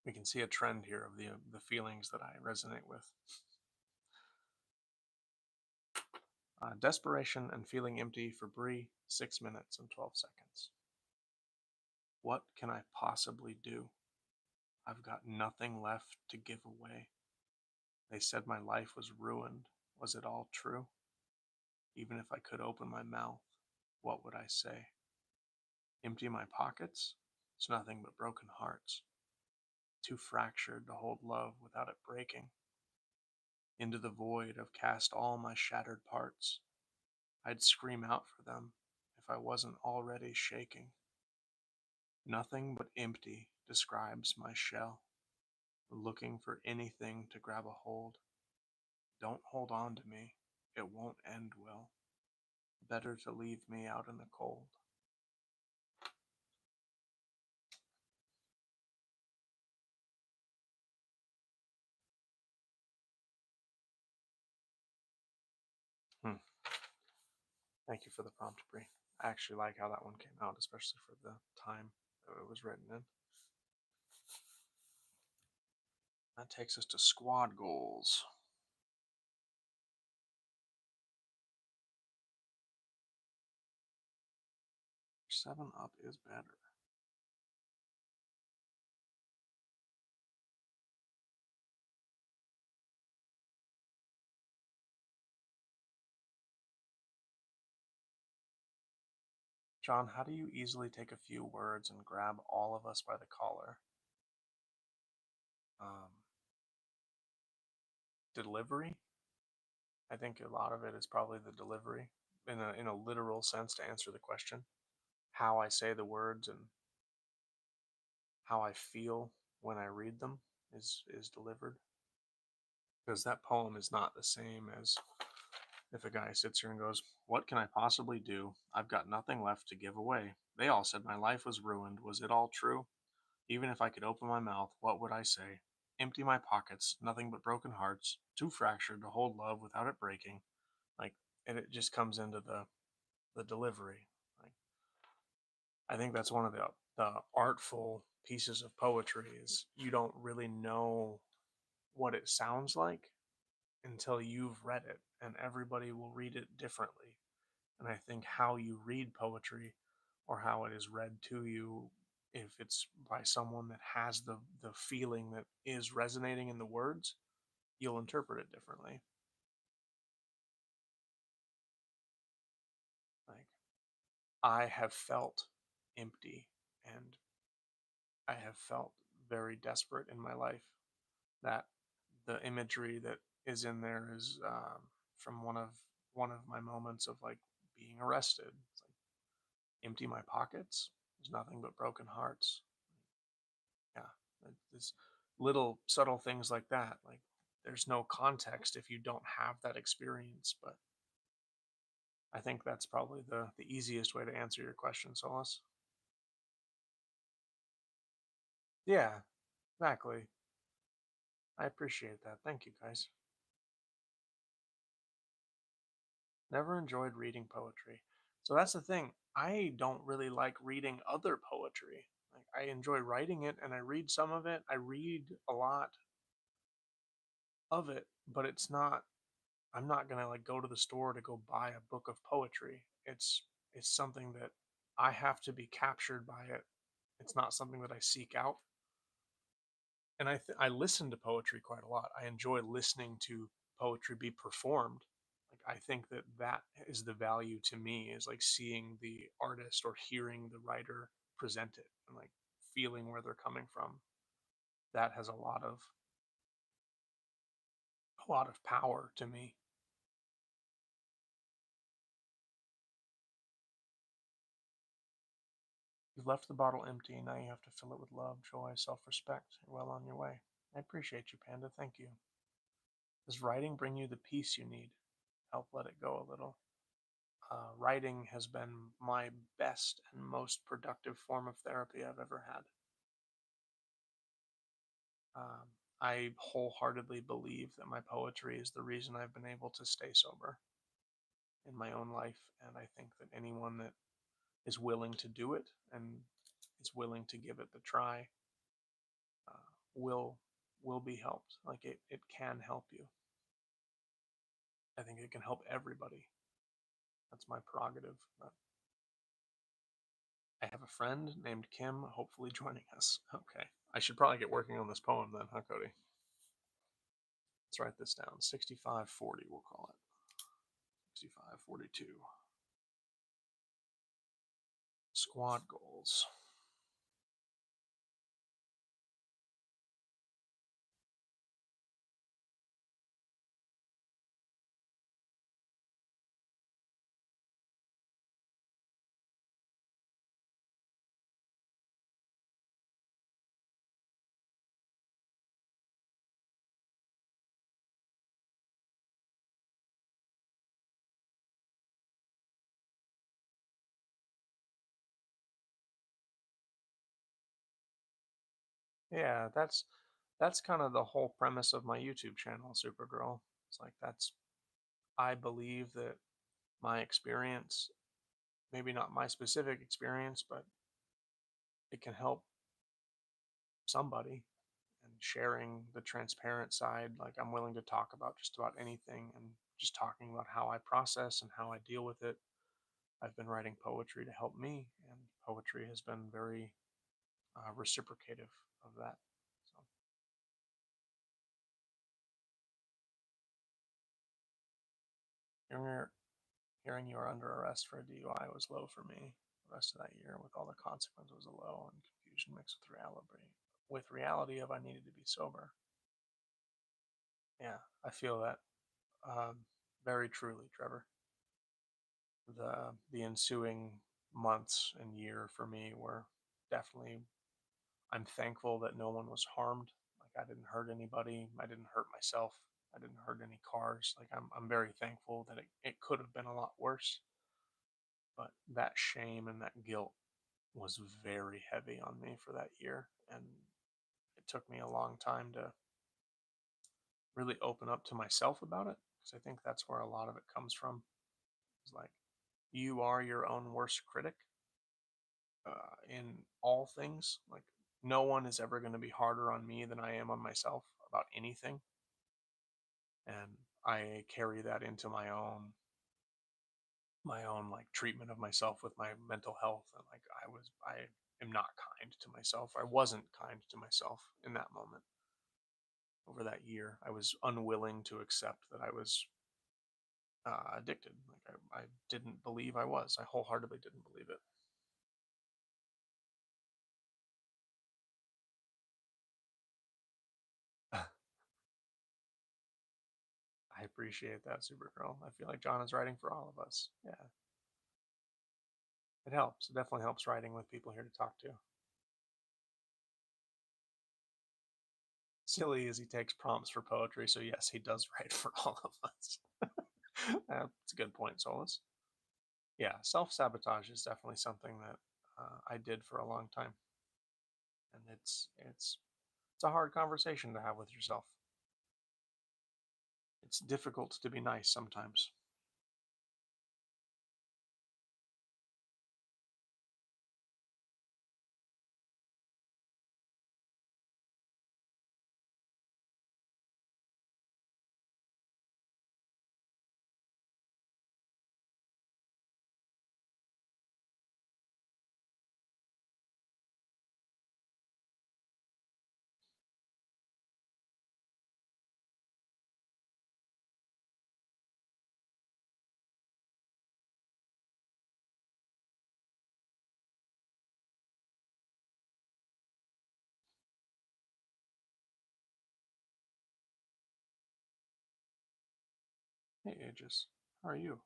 We can see a trend here of the feelings that I resonate with. Desperation and Feeling Empty for Bree, 6 minutes and 12 seconds. What can I possibly do? I've got nothing left to give away. They said my life was ruined. Was it all true? Even if I could open my mouth, what would I say? Empty my pockets? It's nothing but broken hearts. Too fractured to hold love without it breaking. Into the void I've cast all my shattered parts. I'd scream out for them if I wasn't already shaking. Nothing but empty describes my shell, looking for anything to grab a hold. Don't hold on to me, it won't end well. Better to leave me out in the cold. Thank you for the prompt, Bree. I actually like how that one came out, especially for the time that it was written in. That takes us to squad goals. 7-Up is better. John, how do you easily take a few words and grab all of us by the collar? Delivery? I think a lot of it is probably the delivery in a literal sense to answer the question. How I say the words and how I feel when I read them is delivered. Because that poem is not the same as if a guy sits here and goes, what can I possibly do? I've got nothing left to give away. They all said my life was ruined. Was it all true? Even if I could open my mouth, what would I say? Empty my pockets, nothing but broken hearts, too fractured to hold love without it breaking. Like, and it just comes into the delivery. Like, I think that's one of the artful pieces of poetry is you don't really know what it sounds like until you've read it, and everybody will read it differently. And I think how you read poetry or how it is read to you, if it's by someone that has the feeling that is resonating in the words, you'll interpret it differently. Like, I have felt empty and I have felt very desperate in my life. That the imagery that is in there is from one of my moments of like being arrested. It's like empty my pockets. There's nothing but broken hearts. Yeah, there's little subtle things like that. Like there's no context if you don't have that experience. But I think that's probably the easiest way to answer your question, Solus. Yeah, exactly. I appreciate that. Thank you, guys. Never enjoyed reading poetry. So that's the thing. I don't really like reading other poetry. Like I enjoy writing it and I read some of it. I read a lot of it, but it's not I'm not going to like go to the store to go buy a book of poetry. It's something that I have to be captured by it. It's not something that I seek out. And I listen to poetry quite a lot. I enjoy listening to poetry be performed. Like I think that that is the value to me is like seeing the artist or hearing the writer present it and like feeling where they're coming from. That has a lot of power to me. You've left the bottle empty, now you have to fill it with love, joy, self-respect. You're well on your way. I appreciate you, Panda. Thank you. Does writing bring you the peace you need? Help let it go a little. Writing has been my best and most productive form of therapy I've ever had. Um, I wholeheartedly believe that my poetry is the reason I've been able to stay sober in my own life, and I think that anyone that is willing to do it and is willing to give it the try uh, will will be helped. Like it can help you. I think it can help everybody. That's my prerogative. But I have a friend named Kim, hopefully joining us. Okay. I should probably get working on this poem then, huh, Cody? Let's write this down. 6540, we'll call it. 6542. Squad goals. Yeah, that's kind of the whole premise of my YouTube channel, Supergirl. It's like that's I believe that my experience, maybe not my specific experience, but it can help somebody and sharing the transparent side. Like I'm willing to talk about just about anything and just talking about how I process and how I deal with it. I've been writing poetry to help me, and poetry has been very reciprocative of that. So, hearing, hearing you are under arrest for a DUI was low for me. The rest of that year, with all the consequences, was a low and confusion mixed with reality. With reality of I needed to be sober. Yeah, I feel that very truly, Trevor. The ensuing months and year for me were definitely. I'm thankful that no one was harmed. Like I didn't hurt anybody. I didn't hurt myself. I didn't hurt any cars. Like I'm very thankful that it could have been a lot worse. But that shame and that guilt was very heavy on me for that year. And it took me a long time to really open up to myself about it. Because I think that's where a lot of it comes from. It's like, you are your own worst critic in all things. Like, no one is ever going to be harder on me than I am on myself about anything. And I carry that into my own like treatment of myself with my mental health. And like I am not kind to myself. I wasn't kind to myself in that moment. Over that year I was unwilling to accept that I was addicted. Like I didn't believe I was. I wholeheartedly didn't believe it. I appreciate that, Supergirl. I feel like John is writing for all of us. Yeah, it helps. It definitely helps writing with people here to talk to. Silly as he takes prompts for poetry, so yes, he does write for all of us. That's a good point, Solus. Yeah, self sabotage is definitely something that I did for a long time, and it's a hard conversation to have with yourself. It's difficult to be nice sometimes. Hey, Aegis, how are you?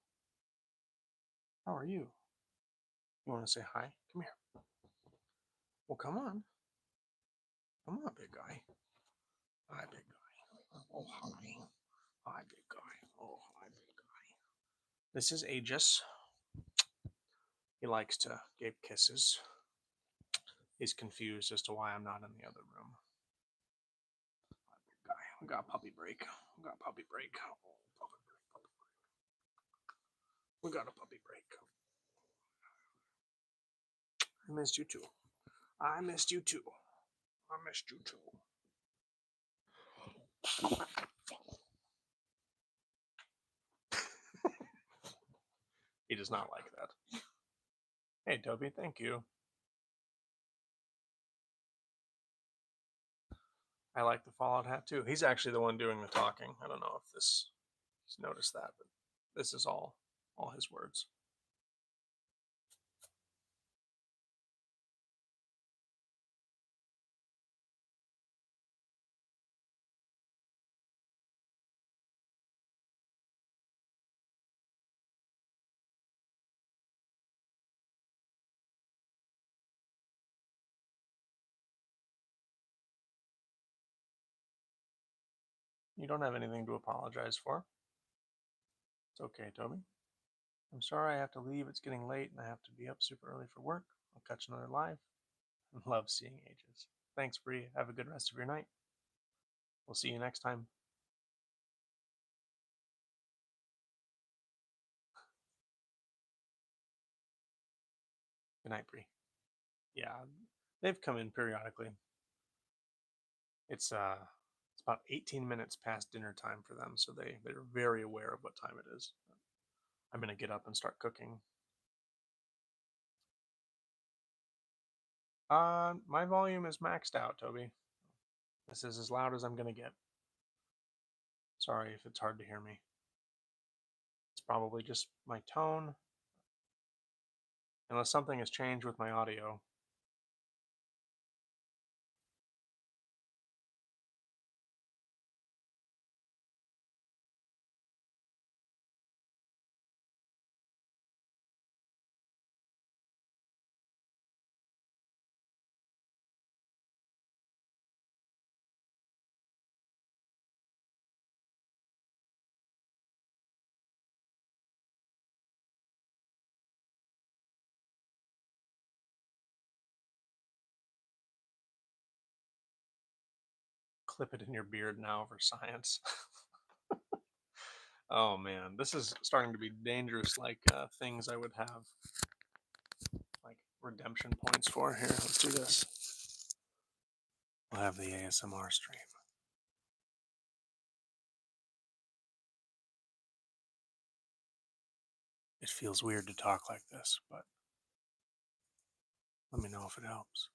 How are you? You want to say hi? Come here. Well, come on. Come on, big guy. Hi, big guy. Oh, hi. Hi, big guy. Oh, hi, big guy. This is Aegis. He likes to give kisses. He's confused as to why I'm not in the other room. Hi, big guy. We got puppy break. We got puppy break. Oh, puppy break, puppy break. We got a puppy break. I missed you too. I missed you too. I missed you too. He does not like that. Hey, Toby, thank you. I like the Fallout hat too. He's actually the one doing the talking. I don't know if he's noticed that, but this is all his words. You don't have anything to apologize for. It's okay, Toby. I'm sorry I have to leave. It's getting late and I have to be up super early for work. I'll catch another live. Love seeing Ages. Thanks, Bree. Have a good rest of your night. We'll see you next time. Good night, Bree. Yeah, they've come in periodically. It's about 18 minutes past dinner time for them, so they're very aware of what time it is. I'm gonna get up and start cooking. My volume is maxed out, Toby. This is as loud as I'm gonna get. Sorry if it's hard to hear me. It's probably just my tone. Unless something has changed with my audio. Clip it in your beard now for science. Oh man, this is starting to be dangerous, like things I would have like redemption points for. Here, let's do this. We'll have the ASMR stream. It feels weird to talk like this, but let me know if it helps.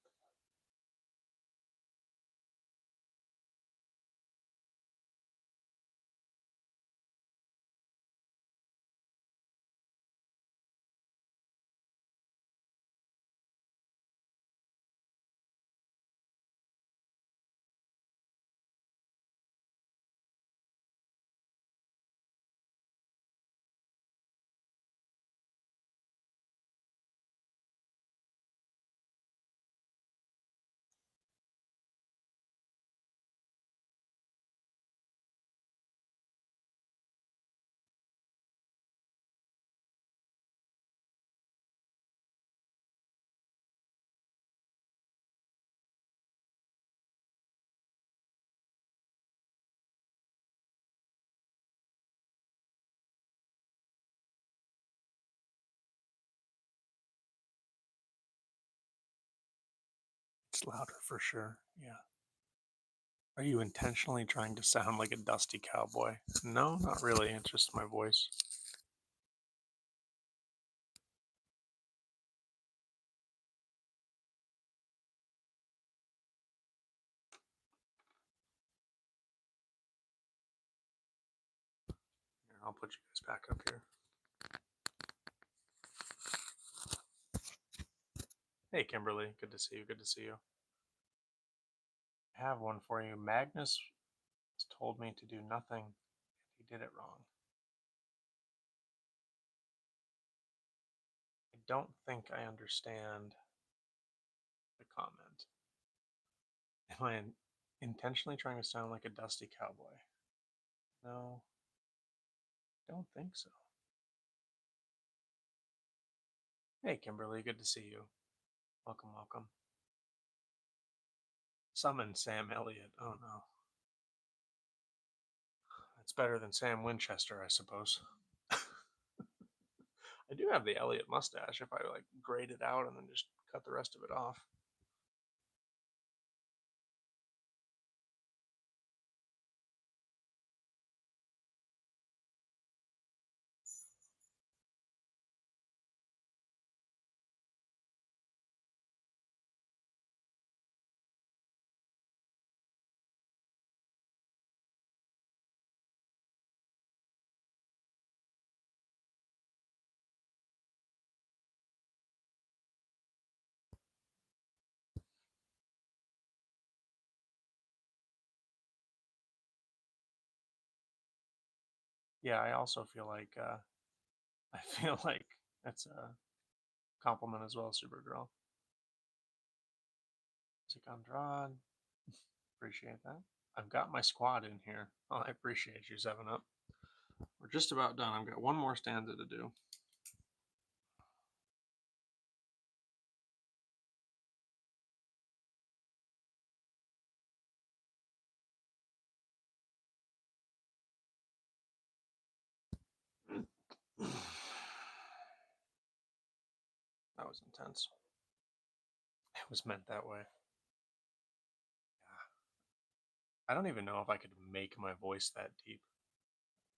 Just louder for sure. Yeah. Are you intentionally trying to sound like a dusty cowboy? No, not really. It's just my voice. Here, I'll put you guys back up here. Hey, Kimberly. Good to see you. Good to see you. I have one for you. Magnus told me to do nothing. He did it wrong. I don't think I understand the comment. Am I intentionally trying to sound like a dusty cowboy? No, don't think so. Hey, Kimberly. Good to see you. Welcome, welcome. Summon Sam Elliott. Oh no. It's better than Sam Winchester, I suppose. I do have the Elliott mustache if I like grade it out and then just cut the rest of it off. Yeah, I also feel like I feel like that's a compliment as well, Supergirl. Music Andrade. Appreciate that. I've got my squad in here. Oh, I appreciate you, 7 Up. We're just about done. I've got one more stanza to do. That was intense. It was meant that way. I don't even know if I could make my voice that deep.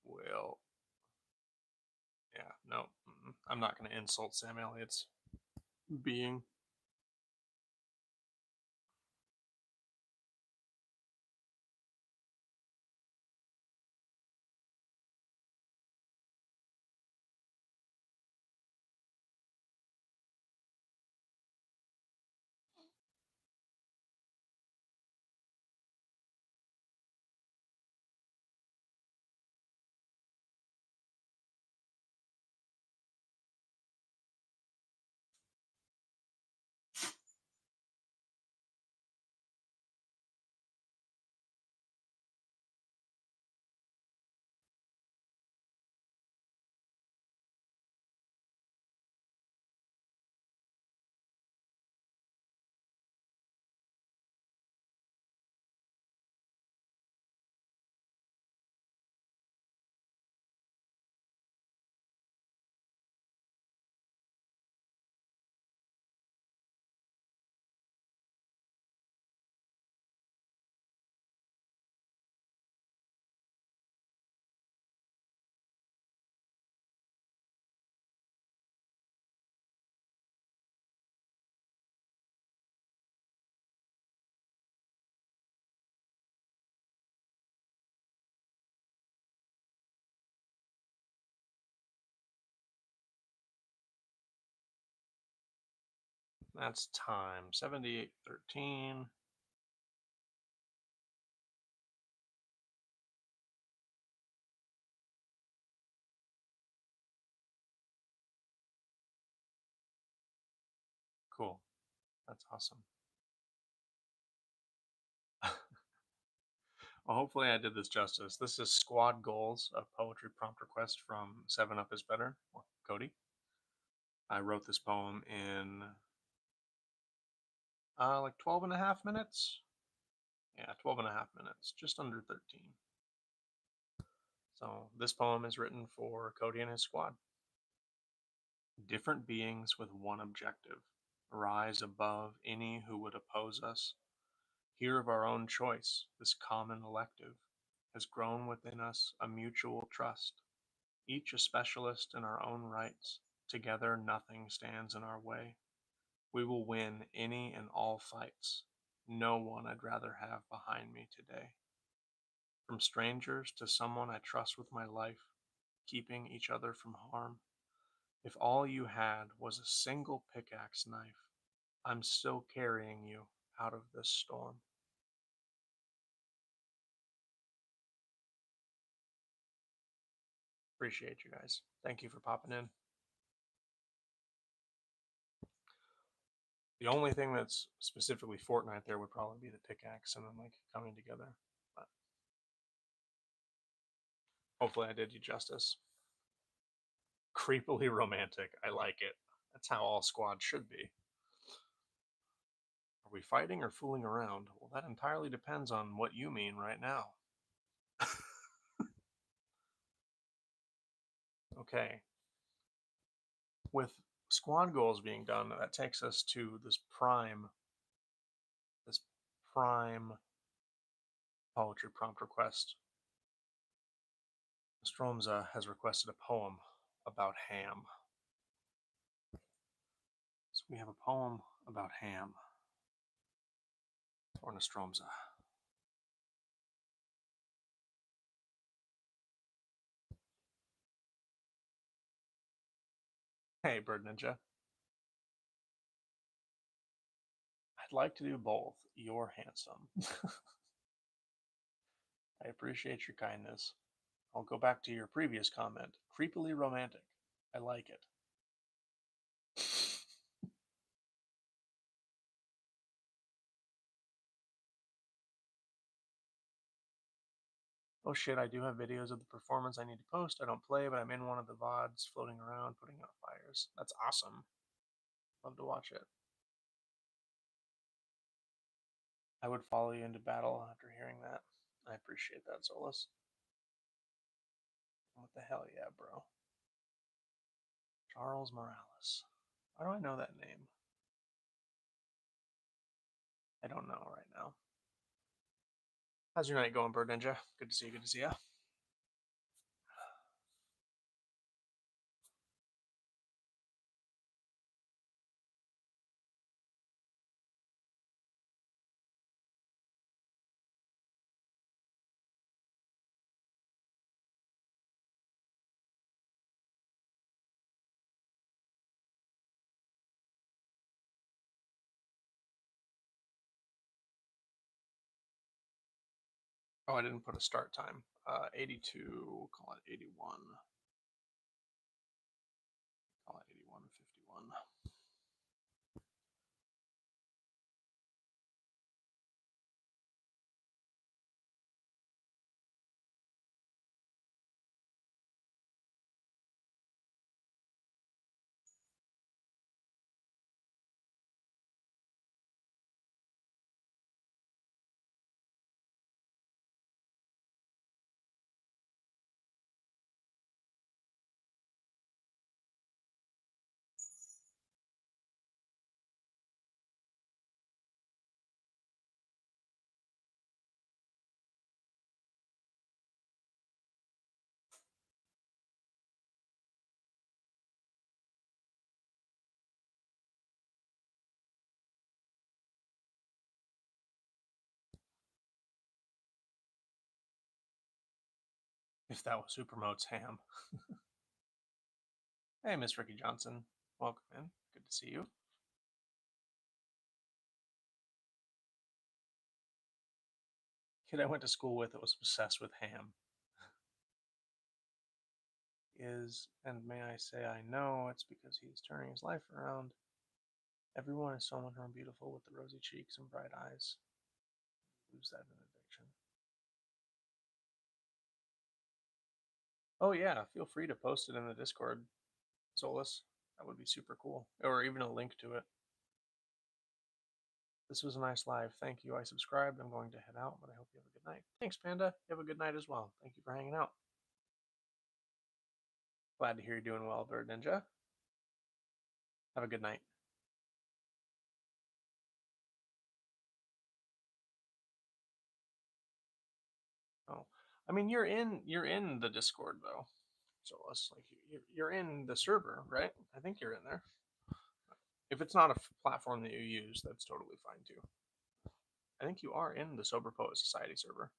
Well, yeah, no. I'm not going to insult Sam Elliott's being. That's time. 78:13. Cool. That's awesome. Well, hopefully I did this justice. This is Squad Goals, a poetry prompt request from 7 Up is Better, or Cody. I wrote this poem in like 12 and a half minutes. Yeah, 12 and a half minutes, just under 13. So this poem is written for Cody and his squad. Different beings with one objective, rise above any who would oppose us. Here of our own choice, this common elective has grown within us a mutual trust, each a specialist in our own rights. Together, nothing stands in our way. We will win any and all fights. No one I'd rather have behind me today. From strangers to someone I trust with my life, keeping each other from harm. If all you had was a single pickaxe knife, I'm still carrying you out of this storm. Appreciate you guys. Thank you for popping in. The only thing that's specifically Fortnite there would probably be the pickaxe and then like coming together. But hopefully I did you justice. Creepily romantic. I like it. That's how all squads should be. Are we fighting or fooling around? Well, that entirely depends on what you mean right now. Okay. With squad goals being done, that takes us to this prime poetry prompt request. Stromza has requested a poem about ham. So we have a poem about ham for Nostromza. Hey, Bird Ninja. I'd like to do both. You're handsome. I appreciate your kindness. I'll go back to your previous comment. Creepily romantic. I like it. Oh shit, I do have videos of the performance I need to post. I don't play, but I'm in one of the VODs floating around putting out fires. That's awesome. Love to watch it. I would follow you into battle after hearing that. I appreciate that, Solus. What the hell, yeah, bro. Charles Morales. Why do I know that name? I don't know right now. How's your night going, Bird Ninja? Good to see you. Good to see you. Oh, I didn't put a start time. 82, call it 81. Call it 81:51. If that was Supermote's ham. Hey, Miss Ricky Johnson. Welcome in. Good to see you. Kid I went to school with that was obsessed with ham. And may I say, I know it's because he's turning his life around. Everyone is so much more beautiful with the rosy cheeks and bright eyes. Lose that in addiction. Oh yeah, feel free to post it in the Discord, Solus. That would be super cool. Or even a link to it. This was a nice live. Thank you. I subscribed. I'm going to head out, but I hope you have a good night. Thanks, Panda. You have a good night as well. Thank you for hanging out. Glad to hear you're doing well, Bird Ninja. Have a good night. I mean, you're in the Discord though, so it's like you're in the server, right? I think you're in there. If it's not a platform that you use, that's totally fine too. I think you are in the Sober Poet Society server.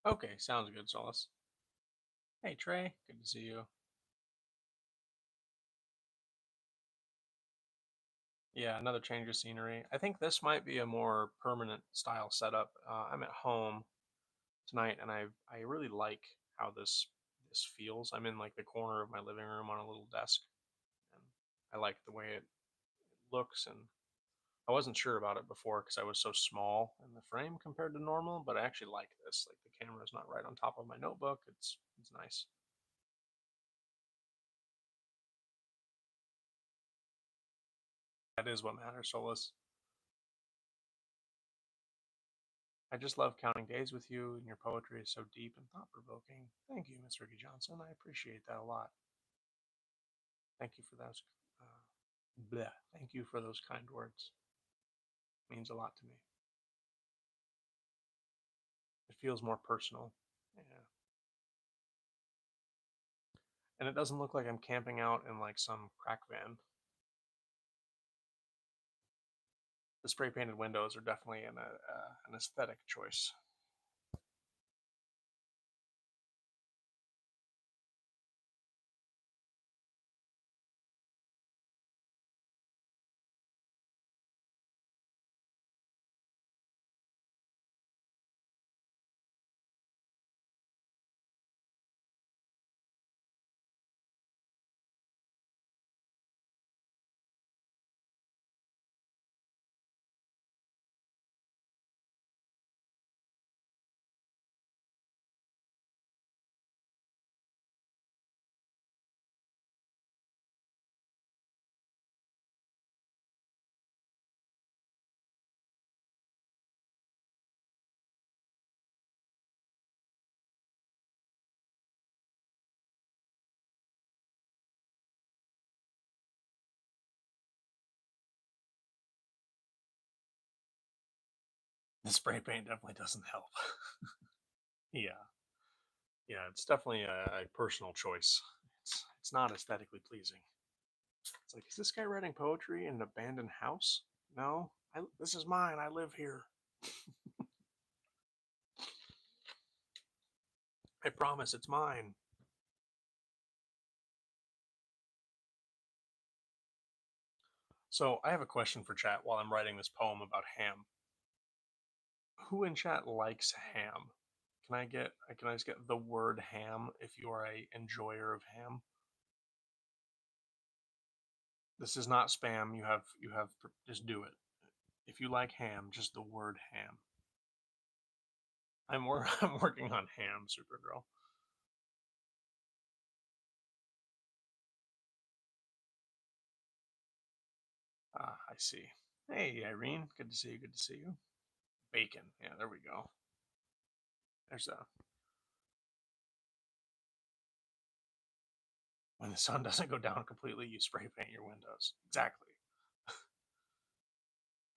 Okay, sounds good, Solace. Hey Trey, good to see you. Yeah, another change of scenery. I think this might be a more permanent style setup. I'm at home tonight, and I really like how this feels. I'm in like the corner of my living room on a little desk, and I like the way it looks. And I wasn't sure about it before because I was so small in the frame compared to normal, but I actually like this. Like the camera's not right on top of my notebook. It's nice. That is what matters, Solus. I just love counting days with you, and your poetry is so deep and thought provoking. Thank you, Miss Ricky Johnson. I appreciate that a lot. Thank you for those. Bleh. Thank you for those kind words. It means a lot to me. It feels more personal. Yeah. And it doesn't look like I'm camping out in like some crack van. The spray painted windows are definitely an aesthetic choice. The spray paint definitely doesn't help. Yeah, yeah, it's definitely a personal choice. It's not aesthetically pleasing. It's like, is this guy writing poetry in an abandoned house? No, this is mine. I live here. I promise, it's mine. So I have a question for chat while I'm writing this poem about ham. Who in chat likes ham? Can I just get the word ham if you are a enjoyer of ham? This is not spam. You have just do it. If you like ham, just the word ham. I'm working on ham, Supergirl. Ah, I see. Hey, Irene. Good to see you. Good to see you. Bacon. Yeah, there we go. There's a when the sun doesn't go down completely, you spray paint your windows. Exactly.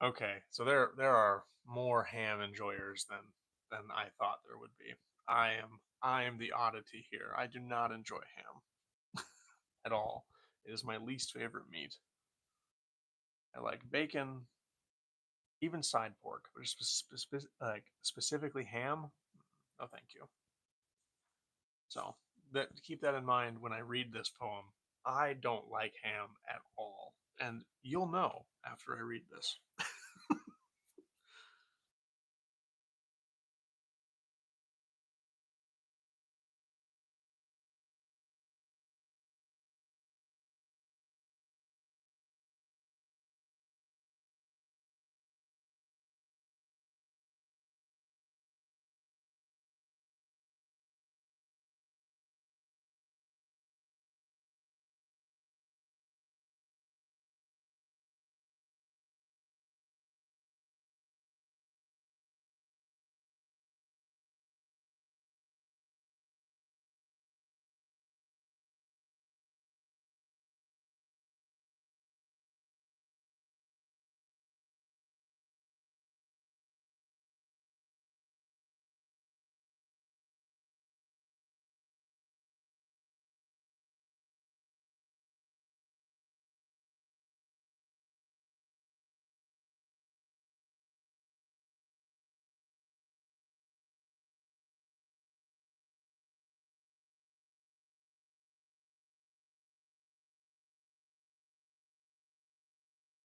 Okay, so there are more ham enjoyers than I thought there would be. I am the oddity here. I do not enjoy ham at all. It is my least favorite meat. I like bacon, even side pork, but like specifically ham. No, thank you. So keep that in mind when I read this poem. I don't like ham at all, and you'll know after I read this.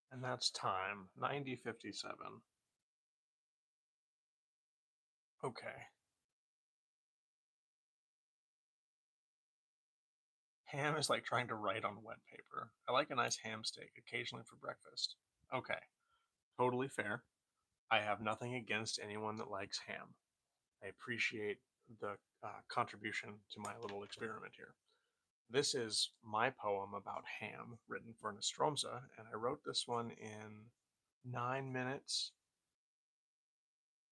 And that's time 90:57. Okay. Ham is like trying to write on wet paper. I like a nice ham steak occasionally for breakfast. Okay, totally fair. I have nothing against anyone that likes ham. I appreciate the contribution to my little experiment here. This is my poem about ham written for Nostromo, and I wrote this one in 9 minutes.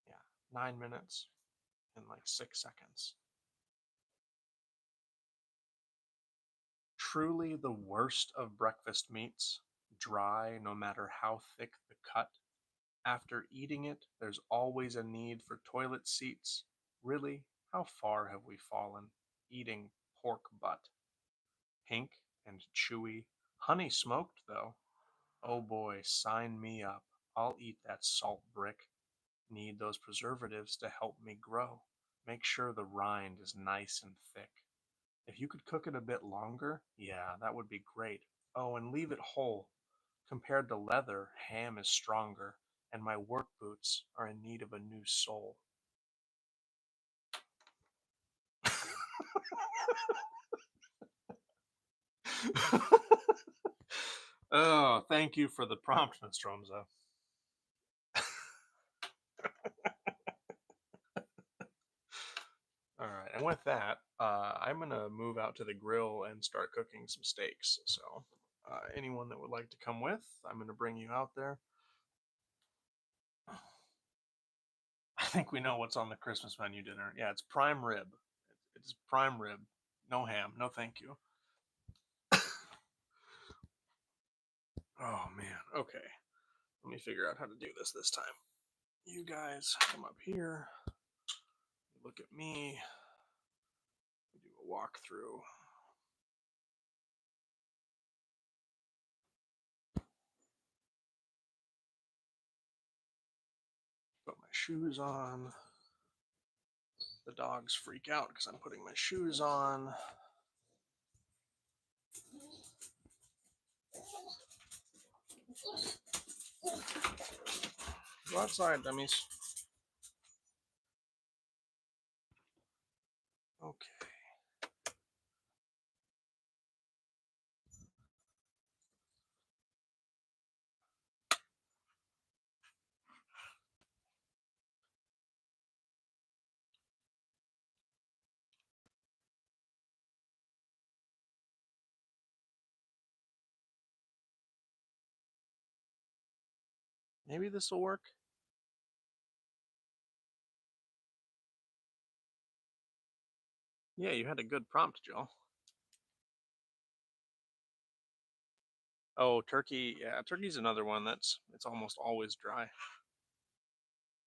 Yeah, 9 minutes and like 6 seconds. Truly the worst of breakfast meats, dry no matter how thick the cut. After eating it, there's always a need for toilet seats. Really, how far have we fallen, eating pork butt? Pink and chewy, honey smoked though. Oh boy, sign me up. I'll eat that salt brick. Need those preservatives to help me grow. Make sure the rind is nice and thick. If you could cook it a bit longer, yeah, that would be great. Oh, and leave it whole. Compared to leather, ham is stronger, and my work boots are in need of a new sole. Oh, thank you for the prompt, Nostromo. All right, and with that, I'm gonna move out to the grill and start cooking some steaks. So, anyone that would like to come with, I'm gonna bring you out there. I think we know what's on the Christmas menu dinner. Yeah, it's prime rib. It's prime rib. No ham. No, thank you. Oh man. Okay. Let me figure out how to do this time. You guys come up here. Look at me. We do a walkthrough. Put my shoes on. The dogs freak out because I'm putting my shoes on. Go outside, dummies. Okay. Maybe this will work. Yeah, you had a good prompt, Jill. Oh, turkey. Yeah, turkey's another one it's almost always dry.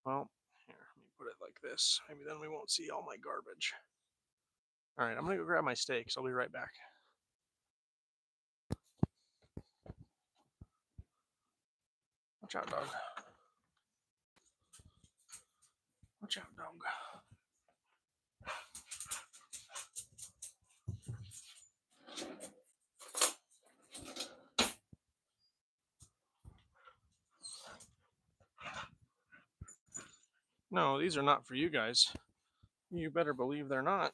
Well, here, let me put it like this. Maybe then we won't see all my garbage. All right, I'm gonna go grab my steaks. I'll be right back. Watch out, dog. Watch out, dog. No, these are not for you guys. You better believe they're not.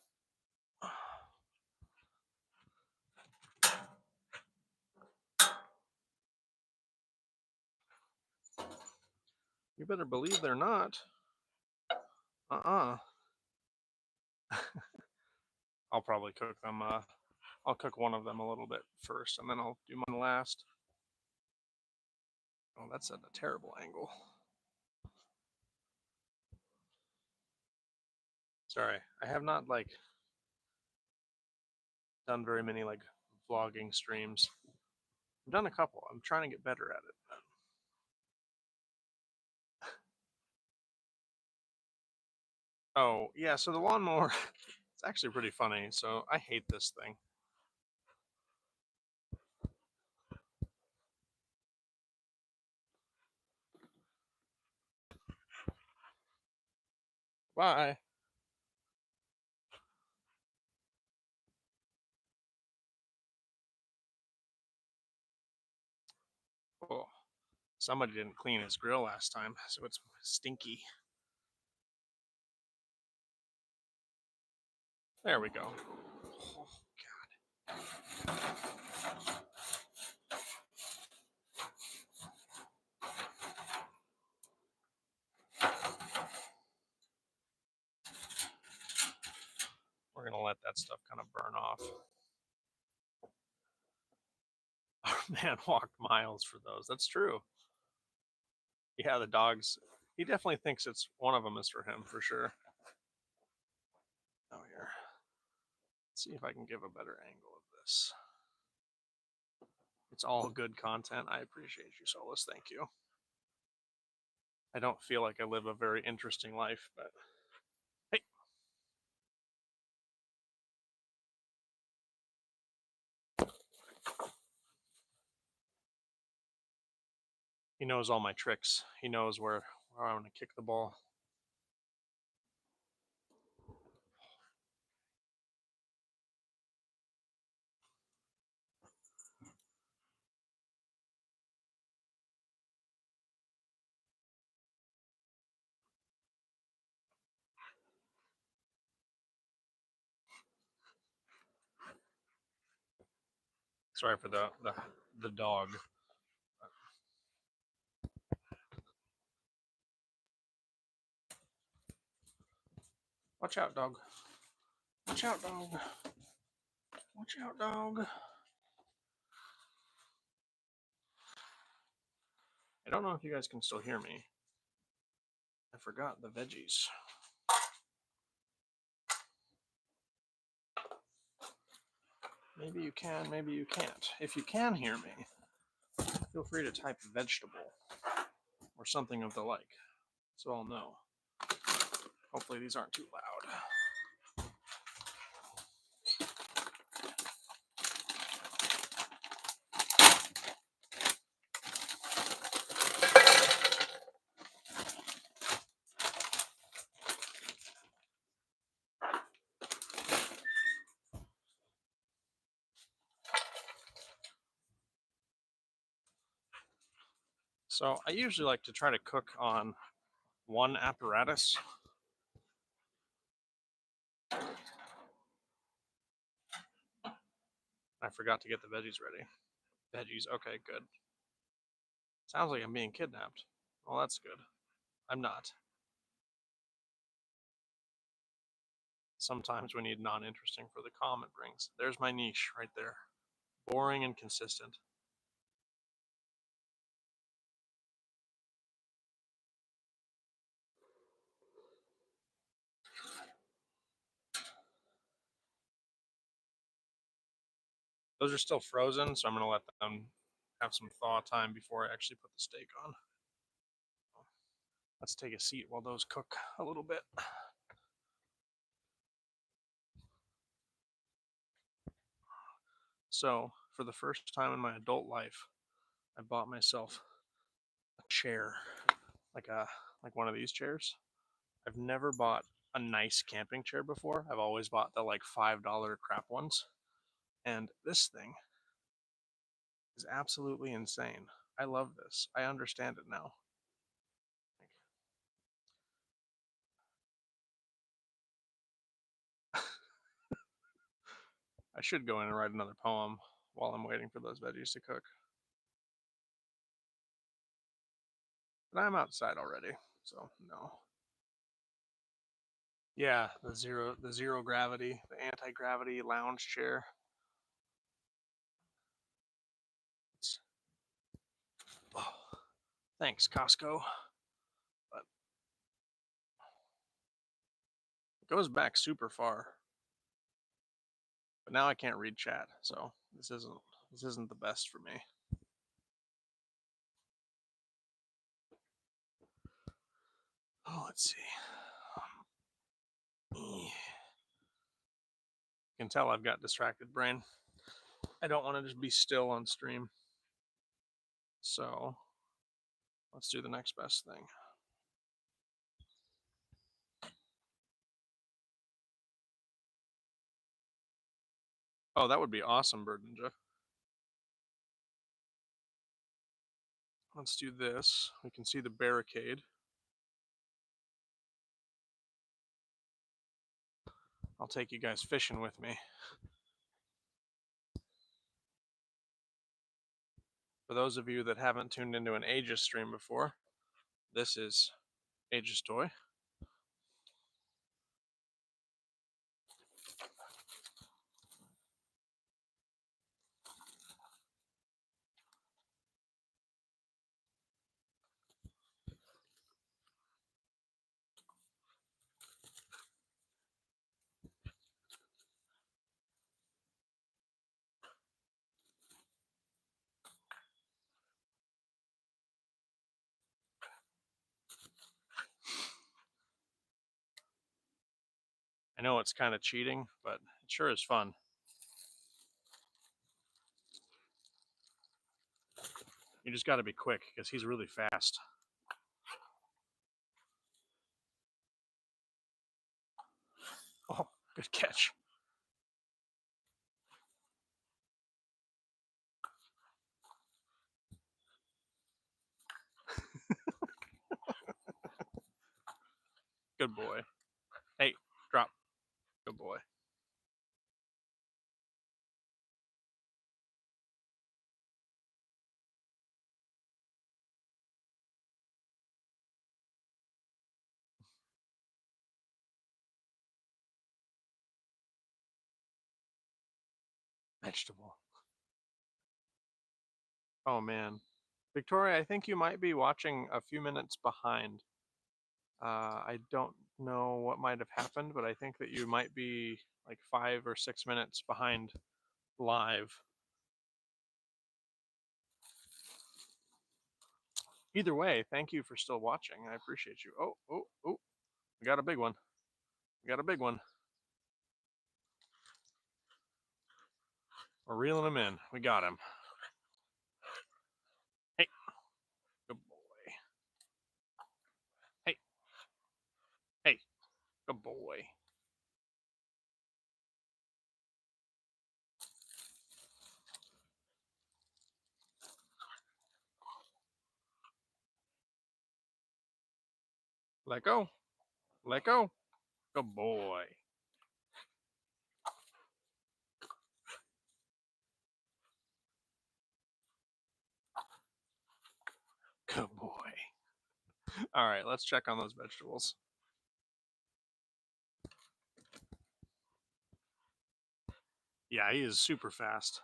You better believe they're not. Uh-uh. I'll probably cook them. I'll cook one of them a little bit first, and then I'll do mine last. Oh, that's at a terrible angle. Sorry, I have not done very many vlogging streams. I've done a couple. I'm trying to get better at it. Oh yeah, so the lawnmower, it's actually pretty funny. So I hate this thing. Bye. Oh, somebody didn't clean his grill last time, so it's stinky. There we go. Oh, God. We're gonna let that stuff kind of burn off. Our man walked miles for those. That's true. Yeah, the dogs. He definitely thinks it's one of them is for him for sure. Oh, here. Let's see if I can give a better angle of this. It's all good content. I appreciate you, Solus. Thank you. I don't feel like I live a very interesting life, but hey. He knows all my tricks. He knows where I want to kick the ball. Sorry for the dog. Watch out, dog. Watch out, dog. Watch out, dog. I don't know if you guys can still hear me. I forgot the veggies. Maybe you can, maybe you can't. If you can hear me, feel free to type vegetable or something of the like, so I'll know. Hopefully these aren't too loud. So I usually like to try to cook on one apparatus. I forgot to get the veggies ready. Veggies, okay, good. Sounds like I'm being kidnapped. Well, that's good. I'm not. Sometimes we need non-interesting for the calm it brings. There's my niche right there. Boring and consistent. Those are still frozen, so I'm gonna let them have some thaw time before I actually put the steak on. Let's take a seat while those cook a little bit. So, for the first time in my adult life, I bought myself a chair, like one of these chairs. I've never bought a nice camping chair before. I've always bought the like $5 crap ones. And this thing is absolutely insane. I love this. I understand it now. I should go in and write another poem while I'm waiting for those veggies to cook. But I'm outside already, so no. Yeah, the zero gravity, the anti-gravity lounge chair. It's, oh, thanks, Costco. But it goes back super far. But now I can't read chat, so this isn't the best for me. Oh, let's see. You can tell I've got distracted brain. I don't want to just be still on stream. So let's do the next best thing. Oh, that would be awesome, Bird Ninja. Let's do this. We can see the barricade. I'll take you guys fishing with me. For those of you that haven't tuned into an Aegis stream before, this is Aegis Toy. I know it's kind of cheating, but it sure is fun. You just got to be quick because he's really fast. Oh, good catch. Good boy. Hey, drop. Good boy. Vegetable. Oh, man. Victoria, I think you might be watching a few minutes behind. I don't know what might have happened, but I think that you might be like 5 or 6 minutes behind live. Either way, thank you for still watching. I appreciate you. Oh, we got a big one. We got a big one. We're reeling him in. We got him. Hey, good boy. Hey, hey, good boy. Let go. Let go. Good boy. Good boy. All right, let's check on those vegetables. Yeah, he is super fast.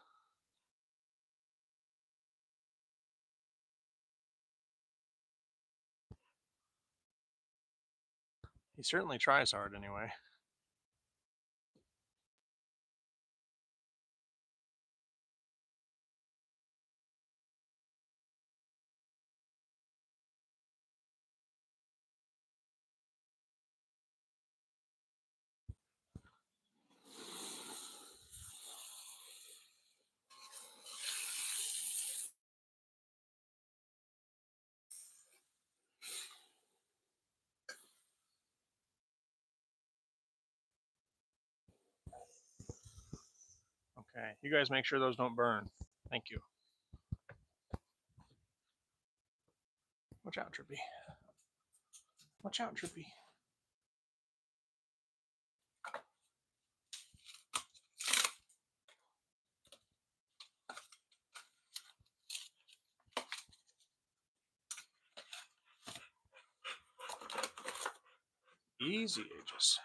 He certainly tries hard anyway. Okay, you guys make sure those don't burn. Thank you. Watch out, Trippy. Watch out, Trippy. Easy, Aegis.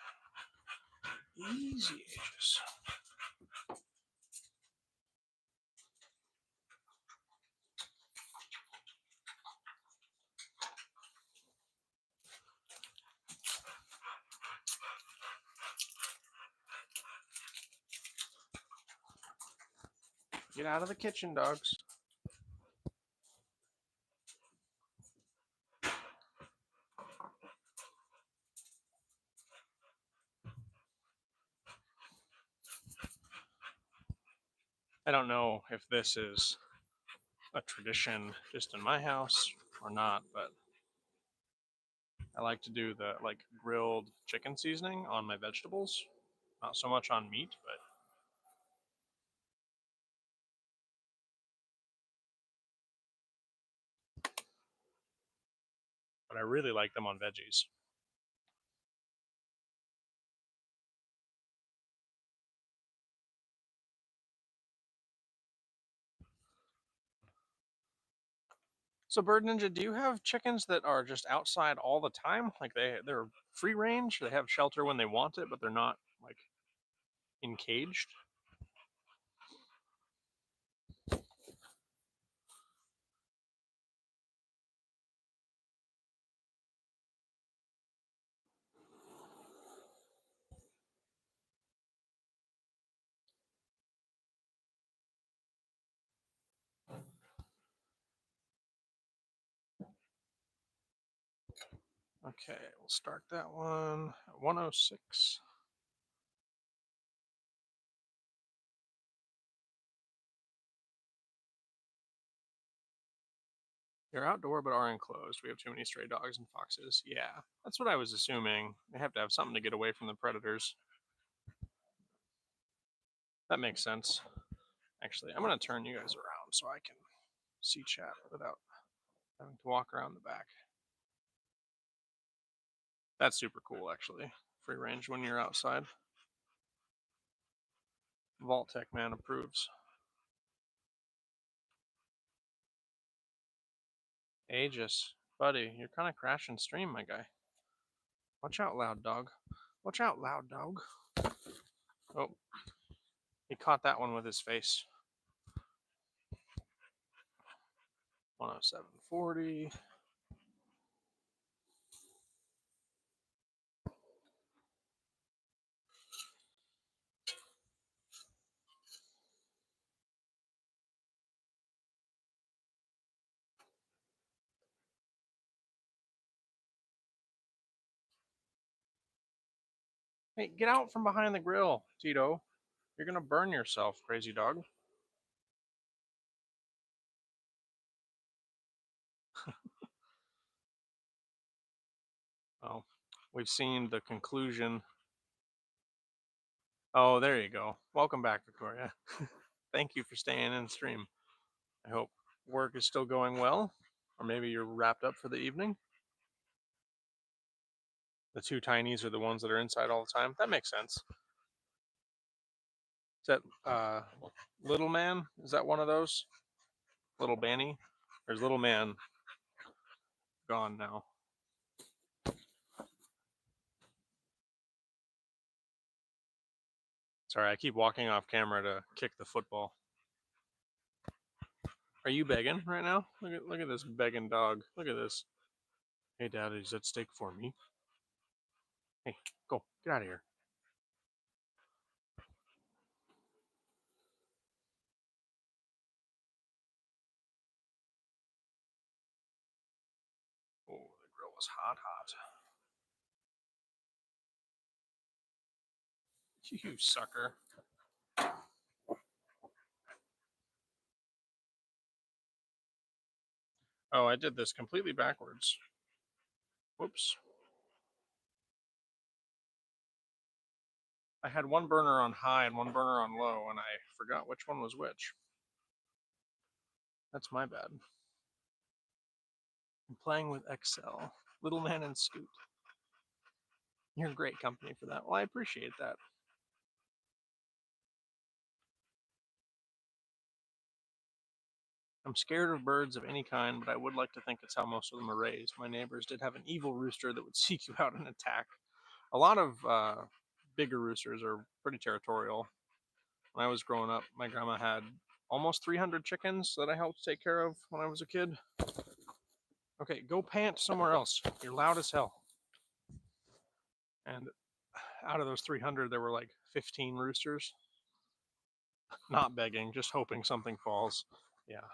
Easy, Aegis. Get out of the kitchen, dogs. I don't know if this is a tradition just in my house or not, but I like to do the like grilled chicken seasoning on my vegetables. Not so much on meat, but I really like them on veggies. So Bird Ninja, do you have chickens that are just outside all the time? Like they're free range, they have shelter when they want it, but they're not like encaged? Okay, we'll start that one at 106. You're outdoor but are enclosed. We have too many stray dogs and foxes. Yeah, that's what I was assuming. They have to have something to get away from the predators. That makes sense. Actually, I'm going to turn you guys around so I can see chat without having to walk around the back. That's super cool, actually. Free range when you're outside. Vault-Tec man approves. Aegis, buddy, you're kind of crashing stream, my guy. Watch out, loud dog. Watch out, loud dog. Oh, he caught that one with his face. 107.40. Hey, get out from behind the grill, Tito. You're gonna burn yourself, crazy dog. Oh, we've seen the conclusion. Oh, there you go. Welcome back, Victoria. Thank you for staying in stream. I hope work is still going well, or maybe you're wrapped up for the evening. The two tinies are the ones that are inside all the time. That makes sense. Is that Little Man? Is that one of those? Little Banny? There's Little Man gone now. Sorry, I keep walking off camera to kick the football. Are you begging right now? Look at this begging dog. Look at this. Hey, Daddy, is that steak for me? Hey, go. Get out of here. Oh, the grill was hot. You sucker. Oh, I did this completely backwards. Whoops. I had one burner on high and one burner on low, and I forgot which one was which. That's my bad. I'm playing with Excel. Little Man and Scoot. You're great company for that. Well, I appreciate that. I'm scared of birds of any kind, but I would like to think it's how most of them are raised. My neighbors did have an evil rooster that would seek you out and attack. A lot of bigger roosters are pretty territorial. When I was growing up, my grandma had almost 300 chickens that I helped take care of when I was a kid. Okay, go pant somewhere else. You're loud as hell. And out of those 300, there were like 15 roosters. Not begging, just hoping something falls. Yeah.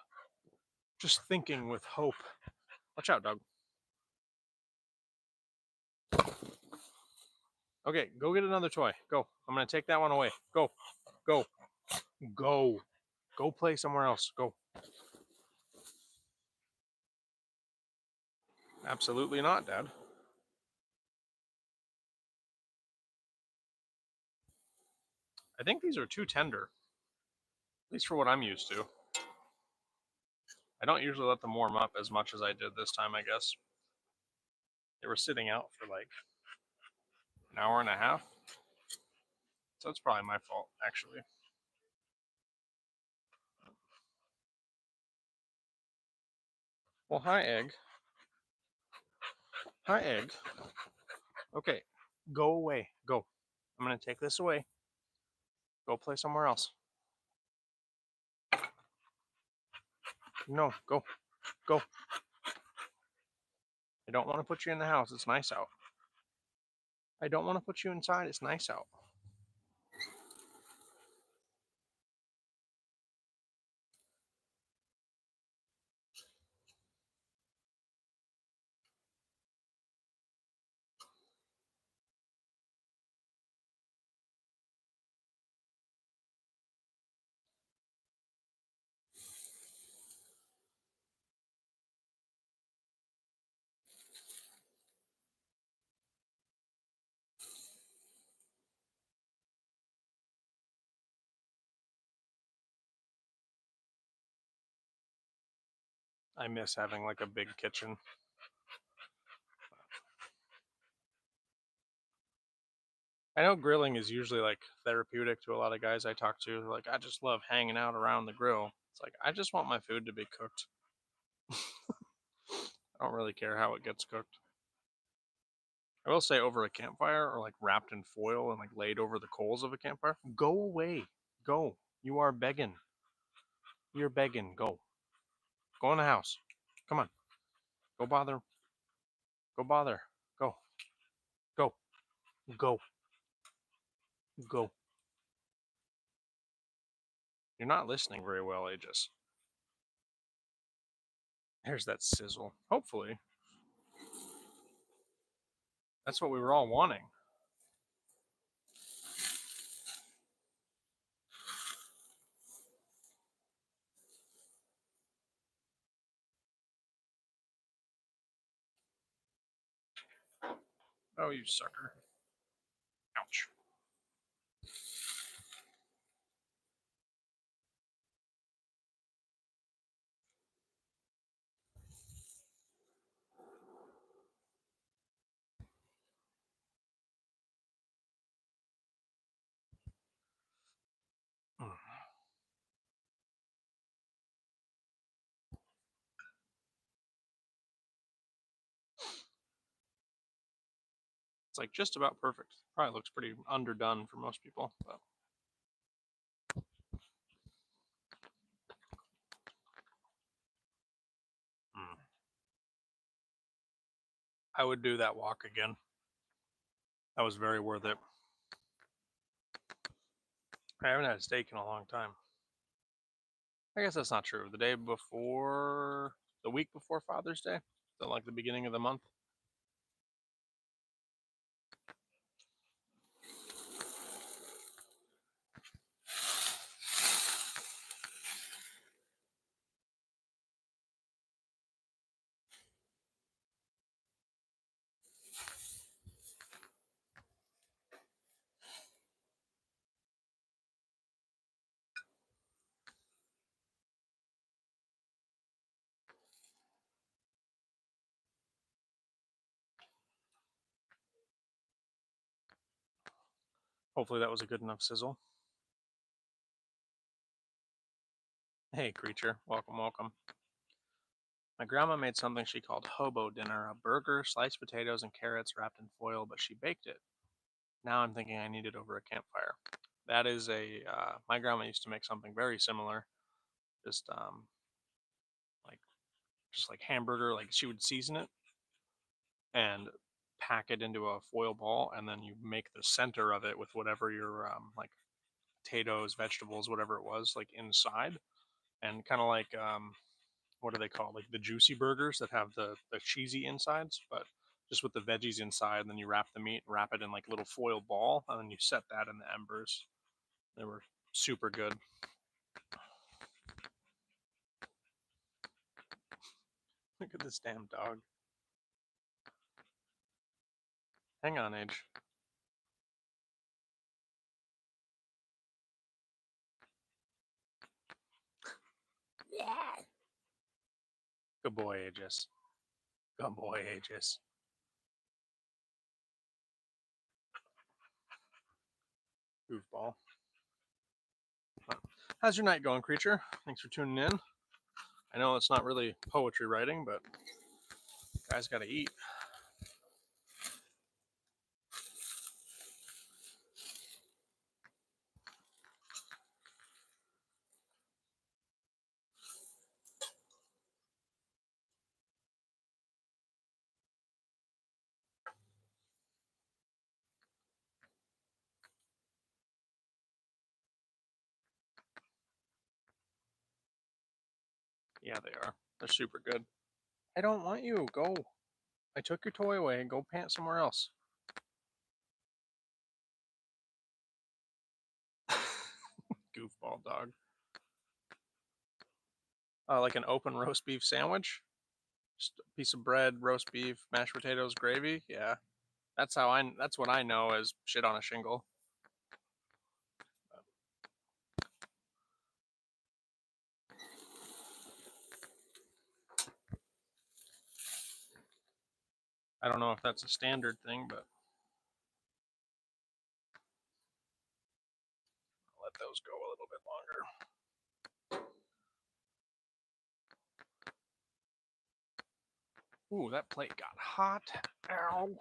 Just thinking with hope. Watch out, dog. Okay, go get another toy. Go. I'm going to take that one away. Go. Go. Go. Go play somewhere else. Go. Absolutely not, Dad. I think these are too tender. At least for what I'm used to. I don't usually let them warm up as much as I did this time, I guess. They were sitting out for like an hour and a half. So it's probably my fault, actually. Well, hi, Egg. Hi, Egg. Okay, go away. Go. I'm going to take this away. Go play somewhere else. No, go. Go. I don't want to put you in the house. It's nice out. I don't want to put you inside. It's nice out. I miss having like a big kitchen. I know grilling is usually like therapeutic to a lot of guys I talk to. Like, I just love hanging out around the grill. It's like, I just want my food to be cooked. I don't really care how it gets cooked. I will say, over a campfire or like wrapped in foil and like laid over the coals of a campfire, go away. Go. You are begging. You're begging. Go. Go in the house. Come on. Go bother. Go bother. Go. Go. Go. Go. You're not listening very well, Aegis. There's that sizzle. Hopefully. That's what we were all wanting. Oh, you sucker. Ouch. It's like just about perfect. Probably looks pretty underdone for most people, but I would do that walk again. That was very worth it. I haven't had a steak in a long time. I guess that's not true. The week before Father's Day, so like the beginning of the month. Hopefully that was a good enough sizzle. Hey, creature. Welcome, welcome. My grandma made something she called hobo dinner, a burger, sliced potatoes, and carrots wrapped in foil, but she baked it. Now I'm thinking I need it over a campfire. That is my grandma used to make something very similar. Just, like, just like hamburger, like she would season it and pack it into a foil ball, and then you make the center of it with whatever your, like potatoes, vegetables, whatever it was, like inside, and kind of like, what are they called? Like the juicy burgers that have the cheesy insides, but just with the veggies inside. And then you wrap the meat, wrap it in like a little foil ball, and then you set that in the embers. They were super good. Look at this damn dog. Hang on, Age. Yeah. Good boy, Aegis. Good boy, Aegis. Goofball. How's your night going, creature? Thanks for tuning in. I know it's not really poetry writing, but guys gotta eat. Yeah, they are. They're super good. I don't want you. Go. I took your toy away. Go pant somewhere else. Goofball dog. Like an open roast beef sandwich. Just a piece of bread, roast beef, mashed potatoes, gravy. Yeah, that's what I know as shit on a shingle. I don't know if that's a standard thing, but I'll let those go a little bit longer. Ooh, that plate got hot. Ow.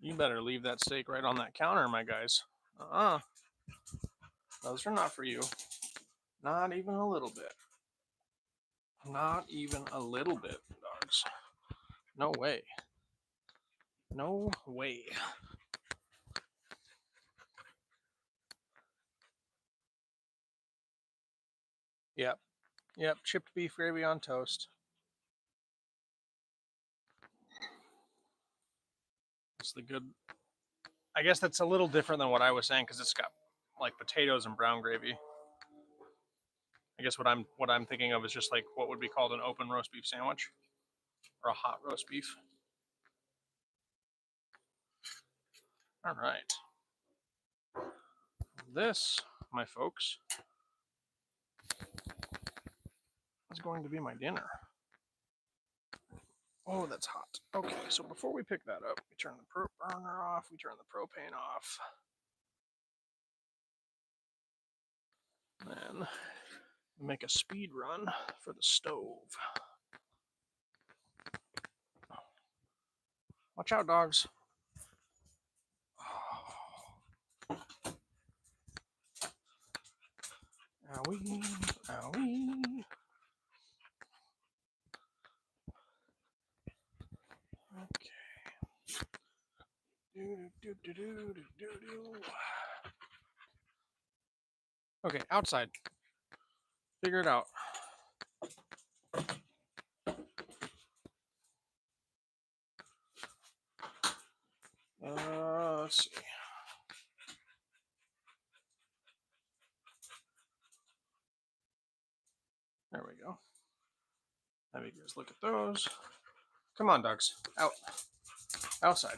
You better leave that steak right on that counter, my guys. Those are not for you. Not even a little bit. Not even a little bit, dogs. No way. No way. Yep. Yep. Chipped beef gravy on toast. It's the good. I guess that's a little different than what I was saying because it's got like potatoes and brown gravy. I guess what I'm thinking of is just like what would be called an open roast beef sandwich or a hot roast beef. All right. This, my folks, is going to be my dinner. Oh, that's hot. Okay, so before we pick that up, we turn the burner off, we turn the propane off. Then make a speed run for the stove. Watch out, dogs. Owie, owie. Okay. Okay, outside. Figure it out. Let's see. There we go. Have you guys look at those. Come on, dogs. Out. Outside.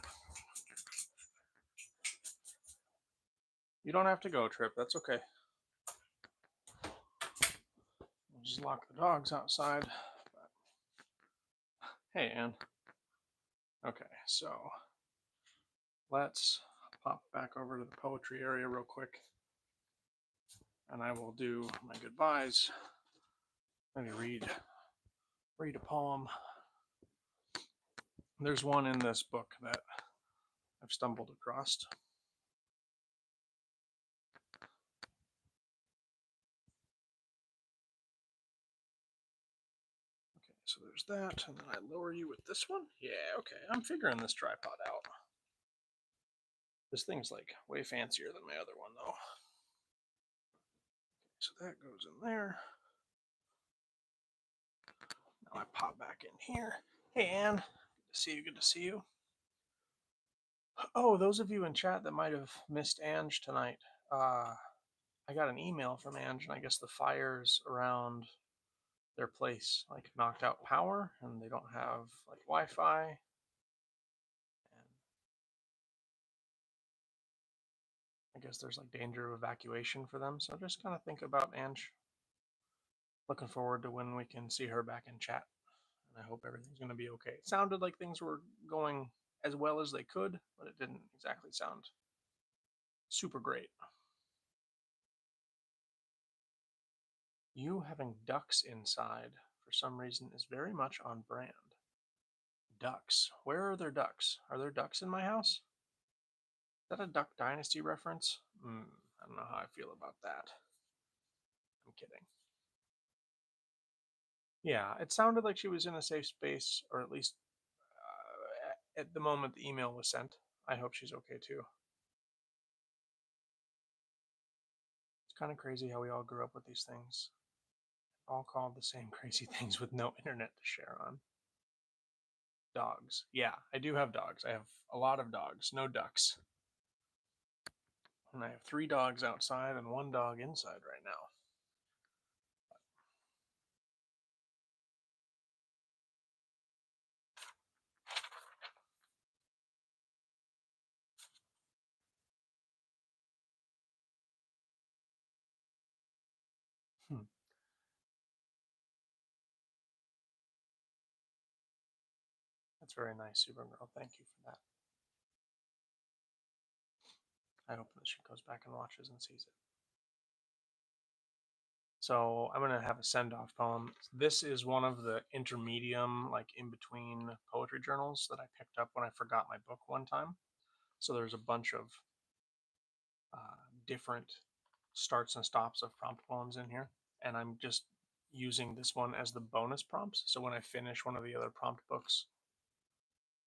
You don't have to go, Trip. That's okay. just lock the dogs outside. But... Hey, Anne. Okay, so let's pop back over to the poetry area real quick, and I will do my goodbyes. Let me read a poem. There's one in this book that I've stumbled across. Okay, so there's that, and then I lower you with this one. Yeah, okay, I'm figuring this tripod out. This thing's like way fancier than my other one, though. So that goes in there. Now I pop back in here. Hey, Anne. Good to see you. Good to see you. Oh, those of you in chat that might have missed Ange tonight, I got an email from Ange, and I guess the fires around their place like knocked out power, and they don't have like Wi-Fi. And I guess there's like danger of evacuation for them. So just kind of think about Ange. Looking forward to when we can see her back in chat, and I hope everything's going to be okay. It sounded like things were going as well as they could, but it didn't exactly sound super great. You having ducks inside for some reason is very much on brand. Ducks. Where are there ducks? Are there ducks in my house? Is that a Duck Dynasty reference? I don't know how I feel about that. I'm kidding. Yeah, it sounded like she was in a safe space, or at least at the moment the email was sent. I hope she's okay too. It's kind of crazy how we all grew up with these things. All called the same crazy things with no internet to share on. Dogs. Yeah, I do have dogs. I have a lot of dogs, no ducks. And I have 3 dogs outside and 1 dog inside right now. That's very nice, Supergirl. Thank you for that. I hope that she goes back and watches and sees it. So I'm going to have a send-off poem. This is one of the intermedium, like in-between poetry journals that I picked up when I forgot my book one time. So there's a bunch of different starts and stops of prompt poems in here. And I'm just using this one as the bonus prompts. So when I finish one of the other prompt books,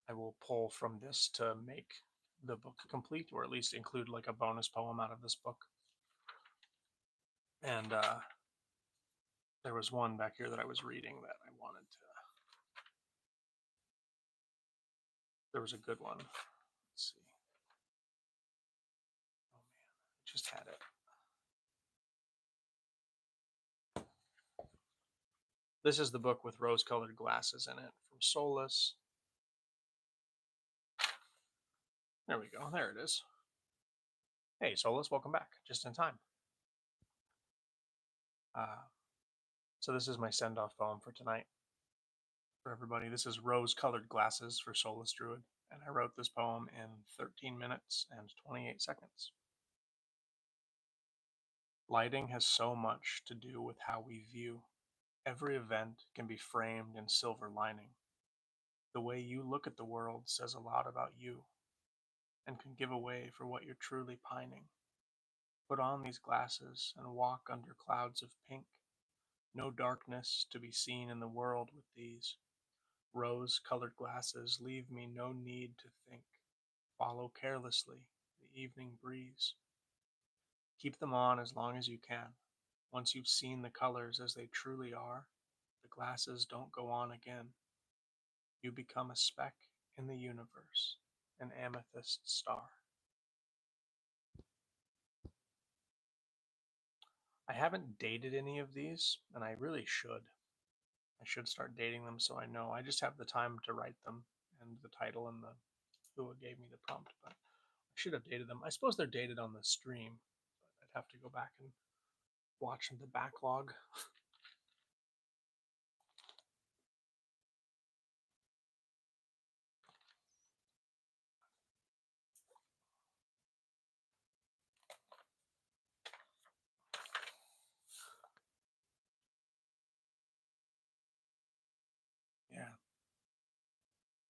I will pull from this to make the book complete, or at least include like a bonus poem out of this book. And there was one back here that I was reading that I wanted to. There was a good one. Let's see. Oh man, I just had it. This is the book with rose-colored glasses in it from Soulless. There we go. There it is. Hey, Soulless, welcome back. Just in time. So this is my send-off poem for tonight. For everybody, this is Rose-Colored Glasses for Soulless Druid, and I wrote this poem in 13 minutes and 28 seconds. Lighting has so much to do with how we view. Every event can be framed in silver lining. The way you look at the world says a lot about you, and can give away for what you're truly pining. Put on these glasses and walk under clouds of pink. No darkness to be seen in the world with these. Rose-colored glasses leave me no need to think. Follow carelessly the evening breeze. Keep them on as long as you can. Once you've seen the colors as they truly are, the glasses don't go on again. You become a speck in the universe, an amethyst star. I haven't dated any of these, and I really should. I should start dating them so I know. I just have the time to write them, and the title and the who gave me the prompt, but I should have dated them. I suppose they're dated on the stream, but I'd have to go back and watch the backlog.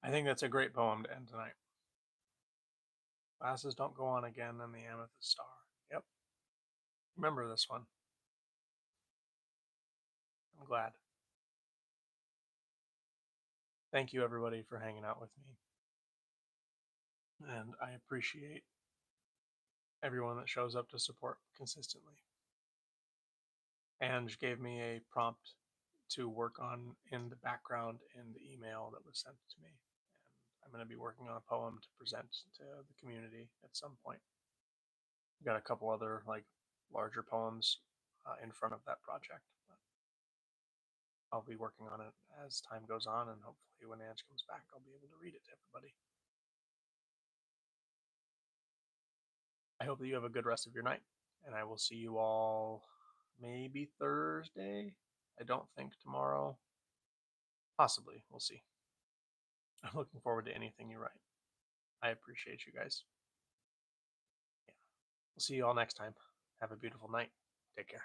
I think that's a great poem to end tonight. Glasses don't go on again and the amethyst star. Yep. Remember this one. I'm glad. Thank you, everybody, for hanging out with me. And I appreciate everyone that shows up to support consistently. Ange gave me a prompt to work on in the background in the email that was sent to me. And I'm going to be working on a poem to present to the community at some point. I've got a couple other like larger poems in front of that project. But I'll be working on it as time goes on, and hopefully when Ange comes back, I'll be able to read it to everybody. I hope that you have a good rest of your night, and I will see you all maybe Thursday. I don't think tomorrow. Possibly. We'll see. I'm looking forward to anything you write. I appreciate you guys. Yeah. We'll see you all next time. Have a beautiful night. Take care.